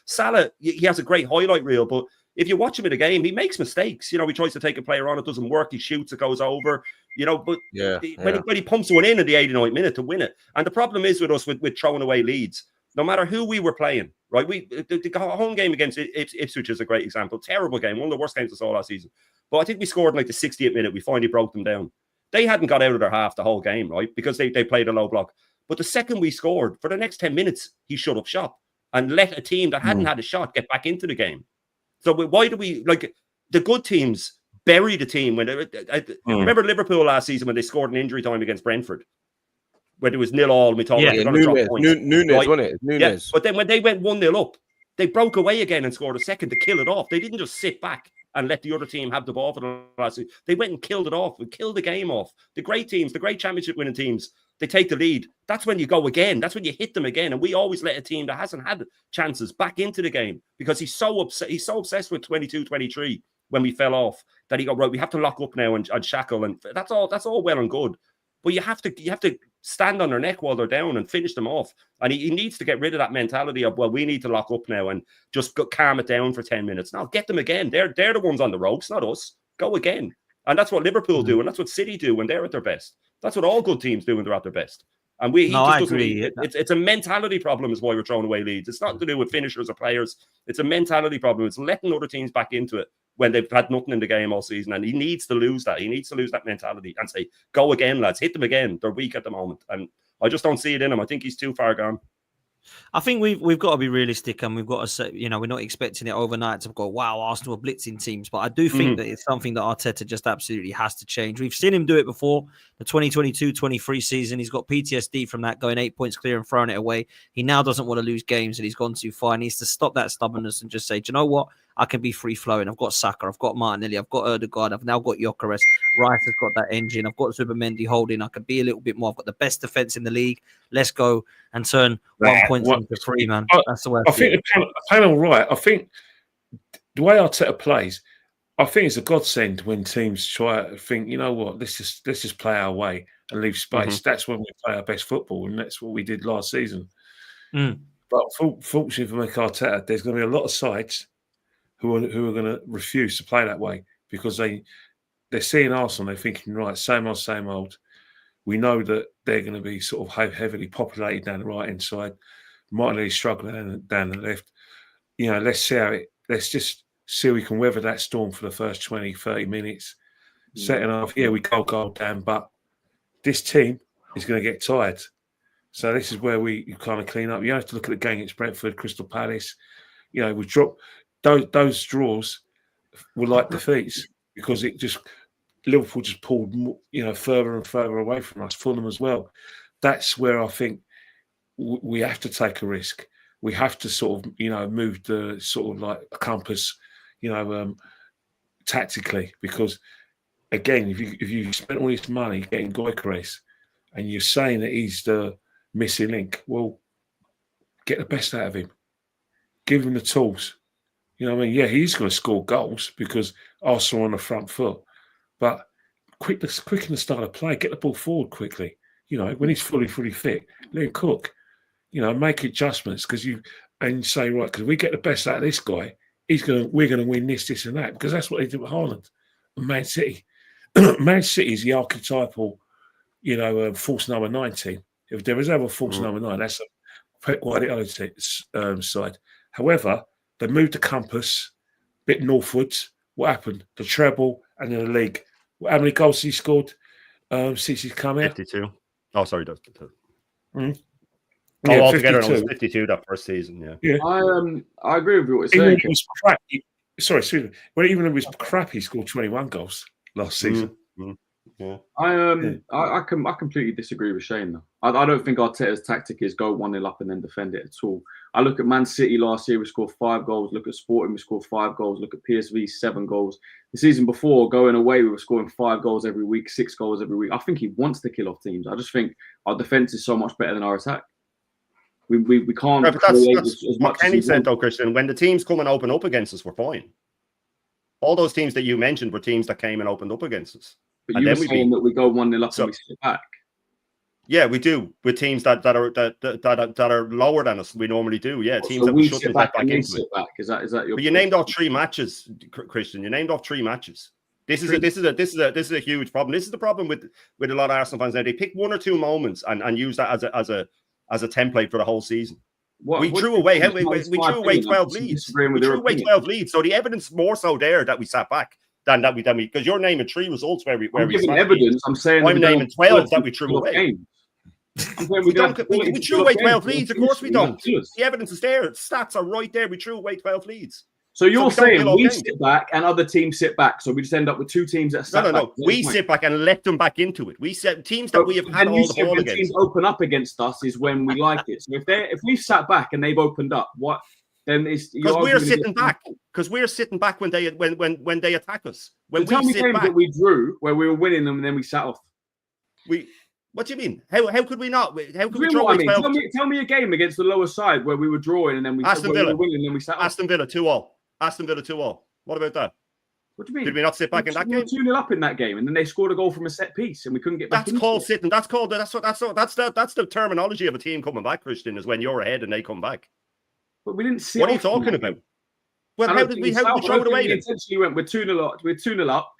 Salah, he has a great highlight reel, but if you watch him in a game, he makes mistakes. You know, he tries to take a player on, it doesn't work. He shoots, it goes over. You know, but when he pumps one in at the 89th minute to win it. And the problem is with us with throwing away leads. No matter who we were playing, right? The home game against Ipswich is a great example. Terrible game, one of the worst games I saw last season. But I think we scored in like the 68th minute. We finally broke them down. They hadn't got out of their half the whole game, right? Because they played a low block. But the second we scored, for the next 10 minutes, he shut up shop and let a team that hadn't had a shot get back into the game. So why do we, like, the good teams bury the team? Remember Liverpool last season when they scored in injury time against Brentford? When it was 0-0 and we thought
Nunes, right? Wasn't it? Nunes.
Yeah. But then when they went 1-0 up, they broke away again and scored a second to kill it off. They didn't just sit back and let the other team have the ball for the last season. They went and killed it off and killed the game off. The great teams, the great championship winning teams, they take the lead. That's when you go again. That's when you hit them again. And we always let a team that hasn't had chances back into the game because he's so obsessed with 22-23 when we fell off that he got, right, we have to lock up now and shackle. And that's all well and good. But you have to stand on their neck while they're down and finish them off. And he needs to get rid of that mentality of, well, we need to lock up now and just calm it down for 10 minutes. No, get them again. They're the ones on the ropes, not us. Go again. And that's what Liverpool do, and that's what City do when they're at their best. That's what all good teams do when they're at their best. And I agree. It's a mentality problem is why we're throwing away leads. It's not to do with finishers or players. It's a mentality problem. It's letting other teams back into it when they've had nothing in the game all season. And he needs to lose that. He needs to lose that mentality and say, go again, lads. Hit them again. They're weak at the moment. And I just don't see it in him. I think he's too far gone.
I think we've got to be realistic and we've got to say, you know, we're not expecting it overnight to go, wow, Arsenal are blitzing teams. But I do think that it's something that Arteta just absolutely has to change. We've seen him do it before. The 2022-23 season, he's got PTSD from that, going 8 points clear and throwing it away. He now doesn't want to lose games and he's gone too far. He needs to stop that stubbornness and just say, do you know what? I can be free-flowing. I've got Saka, I've got Martinelli, I've got Odegaard, I've now got Gyökeres. Rice has got that engine. I've got Zubimendi holding. I can be a little bit more. I've got the best defense in the league. Let's go and turn 1 point into 3, man. That's the way I think
the panel right. I think the way Arteta plays, I think it's a godsend when teams try to think, you know what, let's just play our way and leave space. That's when we play our best football, and that's what we did last season. But fortunately for Mikel Arteta, there's going to be a lot of sides who are going to refuse to play that way because they're seeing Arsenal, they're thinking, right, same old. We know that they're going to be sort of heavily populated down the right-hand side. Martinelli struggling down the left. You know, let's just see if we can weather that storm for the first 20, 30 minutes. Second half, we go down, but this team is going to get tired. So this is where you kind of clean up. You have to look at the game against Brentford, Crystal Palace. You know, we dropped those draws were like defeats because Liverpool just pulled, you know, further and further away from us. Fulham as well. That's where I think we have to take a risk. We have to sort of, you know, move the sort of like a compass, you know, tactically, because again, if you spent all this money getting Gyökeres and you're saying that he's the missing link, well, get the best out of him. Give him the tools. You know what I mean? Yeah, he's going to score goals because Arsenal are on the front foot. But quicken the style of play. Get the ball forward quickly. You know, when he's fully fit, let him cook. You know, make adjustments and say, right, because we get the best out of this guy, we're going to win this, and that, because that's what they did with Haaland and Man City. Man City is the archetypal, you know, false number 19. If there is ever a false number 9, that's a Pep Guardiola side. However, they moved the compass a bit northwards. What happened? The treble and then the league. How many goals he scored since he's come out?
52. Oh, sorry, that's 52.
Yeah,
altogether, it was 52 that first season. Yeah.
I agree with what you're saying.
Even was crap. Excuse me. Well, even if it was crap, he scored 21 goals last season.
Yeah.
I completely disagree with Shane though. I don't think Arteta's tactic is go 1-0 up and then defend it at all. I look at Man City last year, we scored 5 goals. Look at Sporting, we scored 5 goals. Look at PSV, 7 goals. The season before, going away, we were scoring 5 goals every week, 6 goals every week. I think he wants to kill off teams. I just think our defense is so much better than our attack. We can't.
Right, but that's what Kenny said though, Christian. When the teams come and open up against us, we're fine. All those teams that you mentioned were teams that came and opened up against us.
But you were saying that we go 1-0 up and we sit back.
Yeah, we do with teams that are lower than us. We normally do. Yeah, teams that we should sit back into it.
Is that your?
But you named off 3 matches, Christian. You named off 3 matches. This is a huge problem. This is the problem with a lot of Arsenal fans now. They pick 1 or 2 moments and use that as a template for the whole season. We threw away 12 leads. We threw away 12 leads. So the evidence more so there that we sat back than we because you're naming 3 results where we
giving evidence. I'm saying
I'm naming 12 that we threw away. We threw away 12 leads. Of course we don't. The evidence is there. Stats are right there. We threw away 12 leads.
So you're saying we sit back and other teams sit back, so we just end up with 2 teams that sat back.
No. We sit back and let them back into it. We set teams that we have had all the ball against.
Teams open up against us is when we like it. So if we've sat back and they've opened up, what then is
because we're sitting back. Because we're sitting back when they attack us. When
so we sit back, that we drew where we were winning them and then we sat off.
What do you mean? How could we not? How could we draw?
Tell me a game against the lower side where we were drawing and then we were winning and then we sat off.
Aston Villa 2-0. Aston Villa 2-0. What about that?
What do you mean?
Did we not sit back in that game?
2-0 up in that game, and then they scored a goal from a set piece, and we couldn't get back.
That's called sitting. That's the terminology of a team coming back. Christian is when you're ahead and they come back.
But we didn't sit.
What are you talking about? Well, how did we throw it away?
We essentially went with 2-0 up. We're 2-0 up.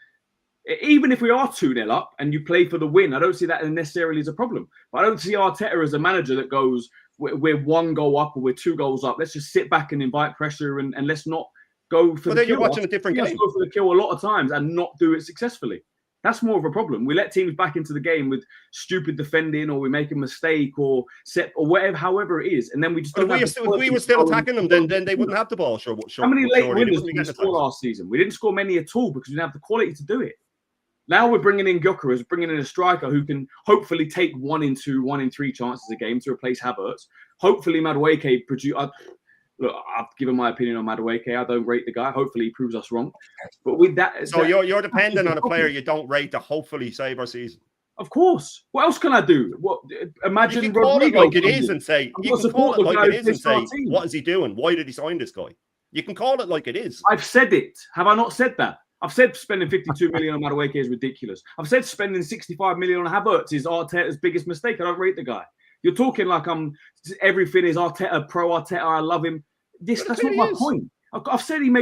Even if we are 2-0 up and you play for the win, I don't see that necessarily as a problem. But I don't see Arteta as a manager that goes, we're 1 goal up or we're 2 goals up. Let's just sit back and invite pressure and let's not go for the kill.
You're watching a different game.
Go for the kill a lot of times and not do it successfully. That's more of a problem. We let teams back into the game with stupid defending, or we make a mistake, or set, or whatever, however it is, and then we just.
But if we were still attacking them, then they wouldn't have the ball. Sure.
How many late winners did we score last season? We didn't score many at all because we didn't have the quality to do it. Now we're bringing in Gyökeres, bringing in a striker who can hopefully take 1 in 2, 1 in 3 chances a game to replace Havertz. Hopefully, Madueke produce. Look, I've given my opinion on Madueke. I don't rate the guy. Hopefully, he proves us wrong. But with that,
so you're dependent on a player you don't rate to hopefully save our season.
Of course. What else can I do? What imagine?
You can call it like it is and say. You can call it like it is and say, what is he doing? Why did he sign this guy? You can call it like it is.
I've said it. Have I not said that? I've said spending 52 million on Madueke is ridiculous. I've said spending 65 million on Havertz is Arteta's biggest mistake. I don't rate the guy. You're talking like everything is Arteta, pro Arteta. I love him. That's not my point. I've said he's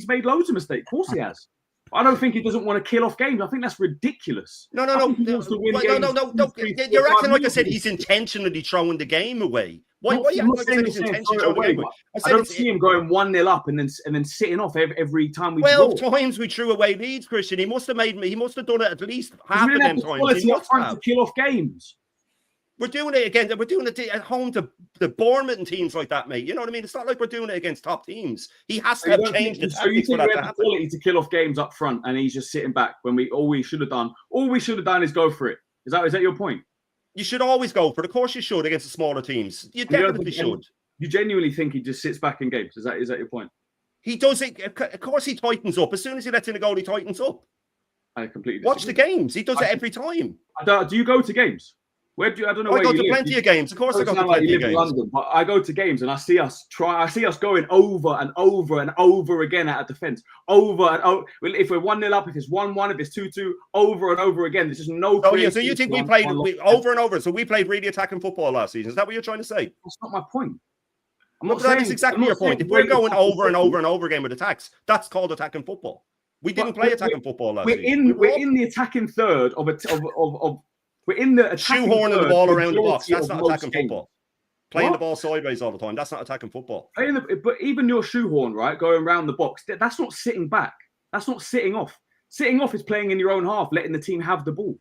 made loads of mistakes. Of course he has. I don't think he doesn't want to kill off games. I think that's ridiculous.
No. You're acting like I said he's intentionally throwing the game away. Why are you acting like I said he's intentionally throwing the game away?
I don't see him going 1-0 up and then sitting off every time we
12 times we threw away leads, Christian. He must have done it at least half of them times.
Quality up front to kill off games.
We're doing it again. We're doing it at home to the Bournemouth and teams like that, mate. You know what I mean? It's not like we're doing it against top teams. He has to have changed the tactics.
So you think
we
have the quality to kill off games up front, and he's just sitting back when all we should have done is go for it. Is that your point?
You should always go for it. Of course you should against the smaller teams. You definitely should.
You genuinely think he just sits back in games? Is that your point?
He does it. Of course he tightens up. As soon as he lets in a goal, he tightens up.
I completely
watch the games. He does it every time.
Do you go to games? Where do you, I don't know.
I go to plenty of games. Of course, I go to plenty of games.
London, but I go to games and I see us going over and over and over again at a defense. Over and over. If we're 1-0 up, if it's 1-1, if it's 2-2, over and over again. There's just no.
So you think we played over and over? So we played really attacking football last season. Is that what you're trying to say?
That's not my point.
That is exactly your point. If we're going over and over and over again with attacks, that's called attacking football. We didn't play attacking football last season.
We're in the attacking third of we're in the
shoehorning the ball around the box. That's not attacking football. Playing the ball sideways all the time. That's not attacking football.
But even your shoehorn, right, going around the box, that's not sitting back. That's not sitting off. Sitting off is playing in your own half, letting the team have the ball.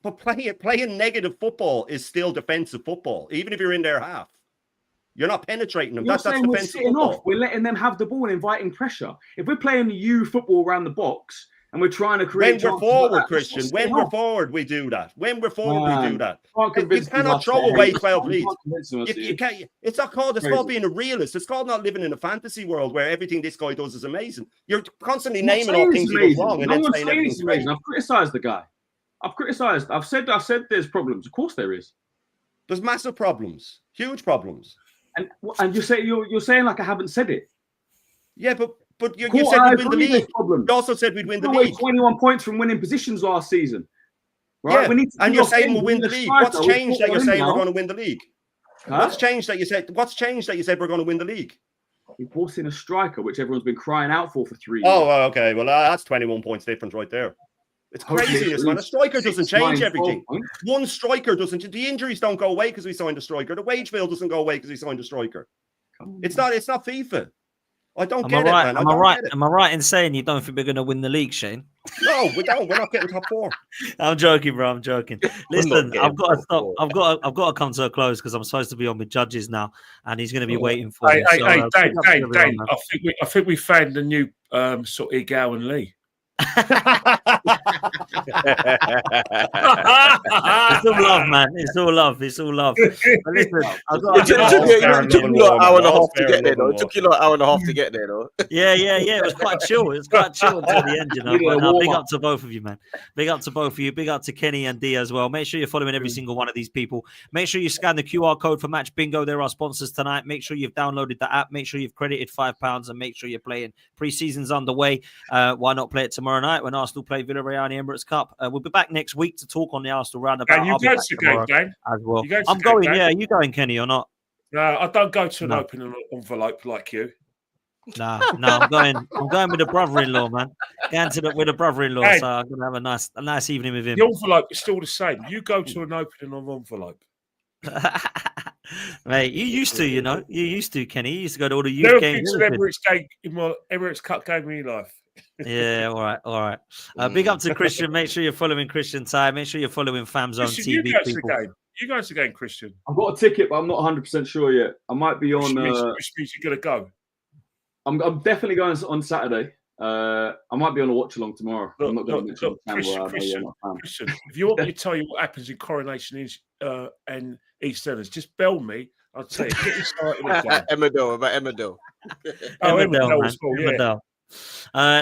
But playing negative football is still defensive football, even if you're in their half. You're not penetrating them. That's defensive football.
We're letting them have the ball and inviting pressure. If we're playing you football around the box, and we're trying to create.
When we're forward, Christian. When we're forward, we do that. When we're forward, we do that. You cannot throw away 12 leads. You can't. It's not called. It's called being a realist. It's called not living in a fantasy world where everything this guy does is amazing. You're constantly naming all things he does wrong and then saying everything's amazing.
I've criticised the guy. I've said there's problems. Of course there is.
There's massive problems, huge problems.
And you're saying like I haven't said it.
Yeah, but you said we'd win the league. You also said we'd win the league.
21 points from winning positions last season. Right?
Yeah, and you're saying we'll win the league. What's changed that you're saying we're going to win the league? What's changed that you said we're going to win the league?
He brought in a striker, which everyone's been crying out for 3 years.
Oh, okay. Well, that's 21 points difference right there. It's craziness, man. A striker doesn't change everything. One striker doesn't. The injuries don't go away because we signed a striker. The wage bill doesn't go away because we signed a striker. It's not FIFA. I don't get it, man.
Am I right in saying you don't think we're going to win the league, Shane?
No, we don't. We're not getting top 4.
I'm joking, bro. I'm joking. Listen, I've got to stop. I've got to come to a close because I'm supposed to be on with Judges now, and he's going to be waiting for me.
Dane, I think we found the new sort of Igao and Lee.
It's all love, man. It's all love. But listen,
it took you an hour and a half to get there, though. It took you an hour and a half to get there, though.
Yeah. It was quite chill. It was quite chill until the end, you know. But big up to both of you, man. Big up to both of you. Big up to Kenny and D as well. Make sure you're following every single one of these people. Make sure you scan the QR code for Match Bingo. They're our sponsors tonight. Make sure you've downloaded the app. Make sure you've credited £5 and make sure you're playing. Pre-season's underway. Why not play it tomorrow night when Arsenal play Villarreal in the Emirates Cup? We'll be back next week to talk on the Arsenal roundabout.
And you go to the game,
as well. I'm going. Yeah, are you going, Kenny, or not?
No, I don't go to an open envelope like you.
No, I'm going with a brother-in-law, man. With a brother-in-law, hey, so I'm gonna have a nice evening with him.
The envelope is still the same. You go to an opening of envelope.
Mate, you used to, you know. You used to, Kenny. You used to go to all the youth games.
Emirates Cup game in your life.
Yeah, all right. Big up to Christian. Make sure you're following Christian Time. Make sure you're following Famzone TV.
You go to the game, Christian.
I've got a ticket, but I'm not 100% sure yet. I might be on.
Which means you're gonna go.
I'm definitely going on Saturday. I might be on a watch along tomorrow. I'm not going to
Christian, if you want me to tell you what happens in Coronation and EastEnders, just bell me. I'll tell you. Get you started again.
Emmerdale.
Emmerdale.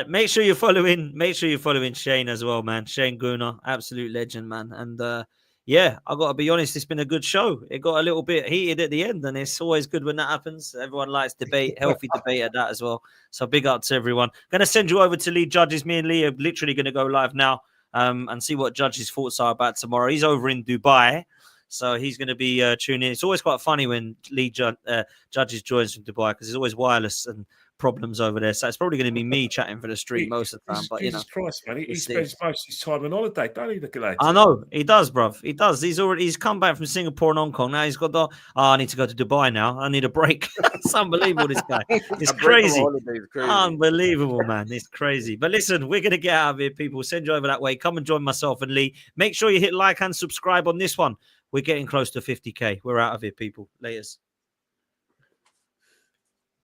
Make sure you're following Shane as well, man. Shane Gooner, absolute legend, man. And yeah, I got to be honest, it's been a good show. It got a little bit heated at the end, and it's always good when that happens. Everyone likes debate, healthy debate at that as well. So big up to everyone. Going to send you over to Lee Judges. Me and Lee are literally going to go live now and see what Judges' thoughts are about tomorrow. He's over in Dubai, so he's going to be tuning in. It's always quite funny when Lee Judges joins from Dubai because it's always wireless and problems over there. So it's probably going to be me chatting for the stream most of the time. But
Jesus Christ, man, he spends most of his time on holiday, don't he? The lad?
I know he does, bruv. He does. He's come back from Singapore and Hong Kong. Now he's got I need to go to Dubai now. I need a break. It's unbelievable. This guy. It's crazy. Unbelievable, man. It's crazy. But listen, we're gonna get out of here, people. Send you over that way. Come and join myself and Lee. Make sure you hit like and subscribe on this one. We're getting close to 50K. We're out of here, people. Laters.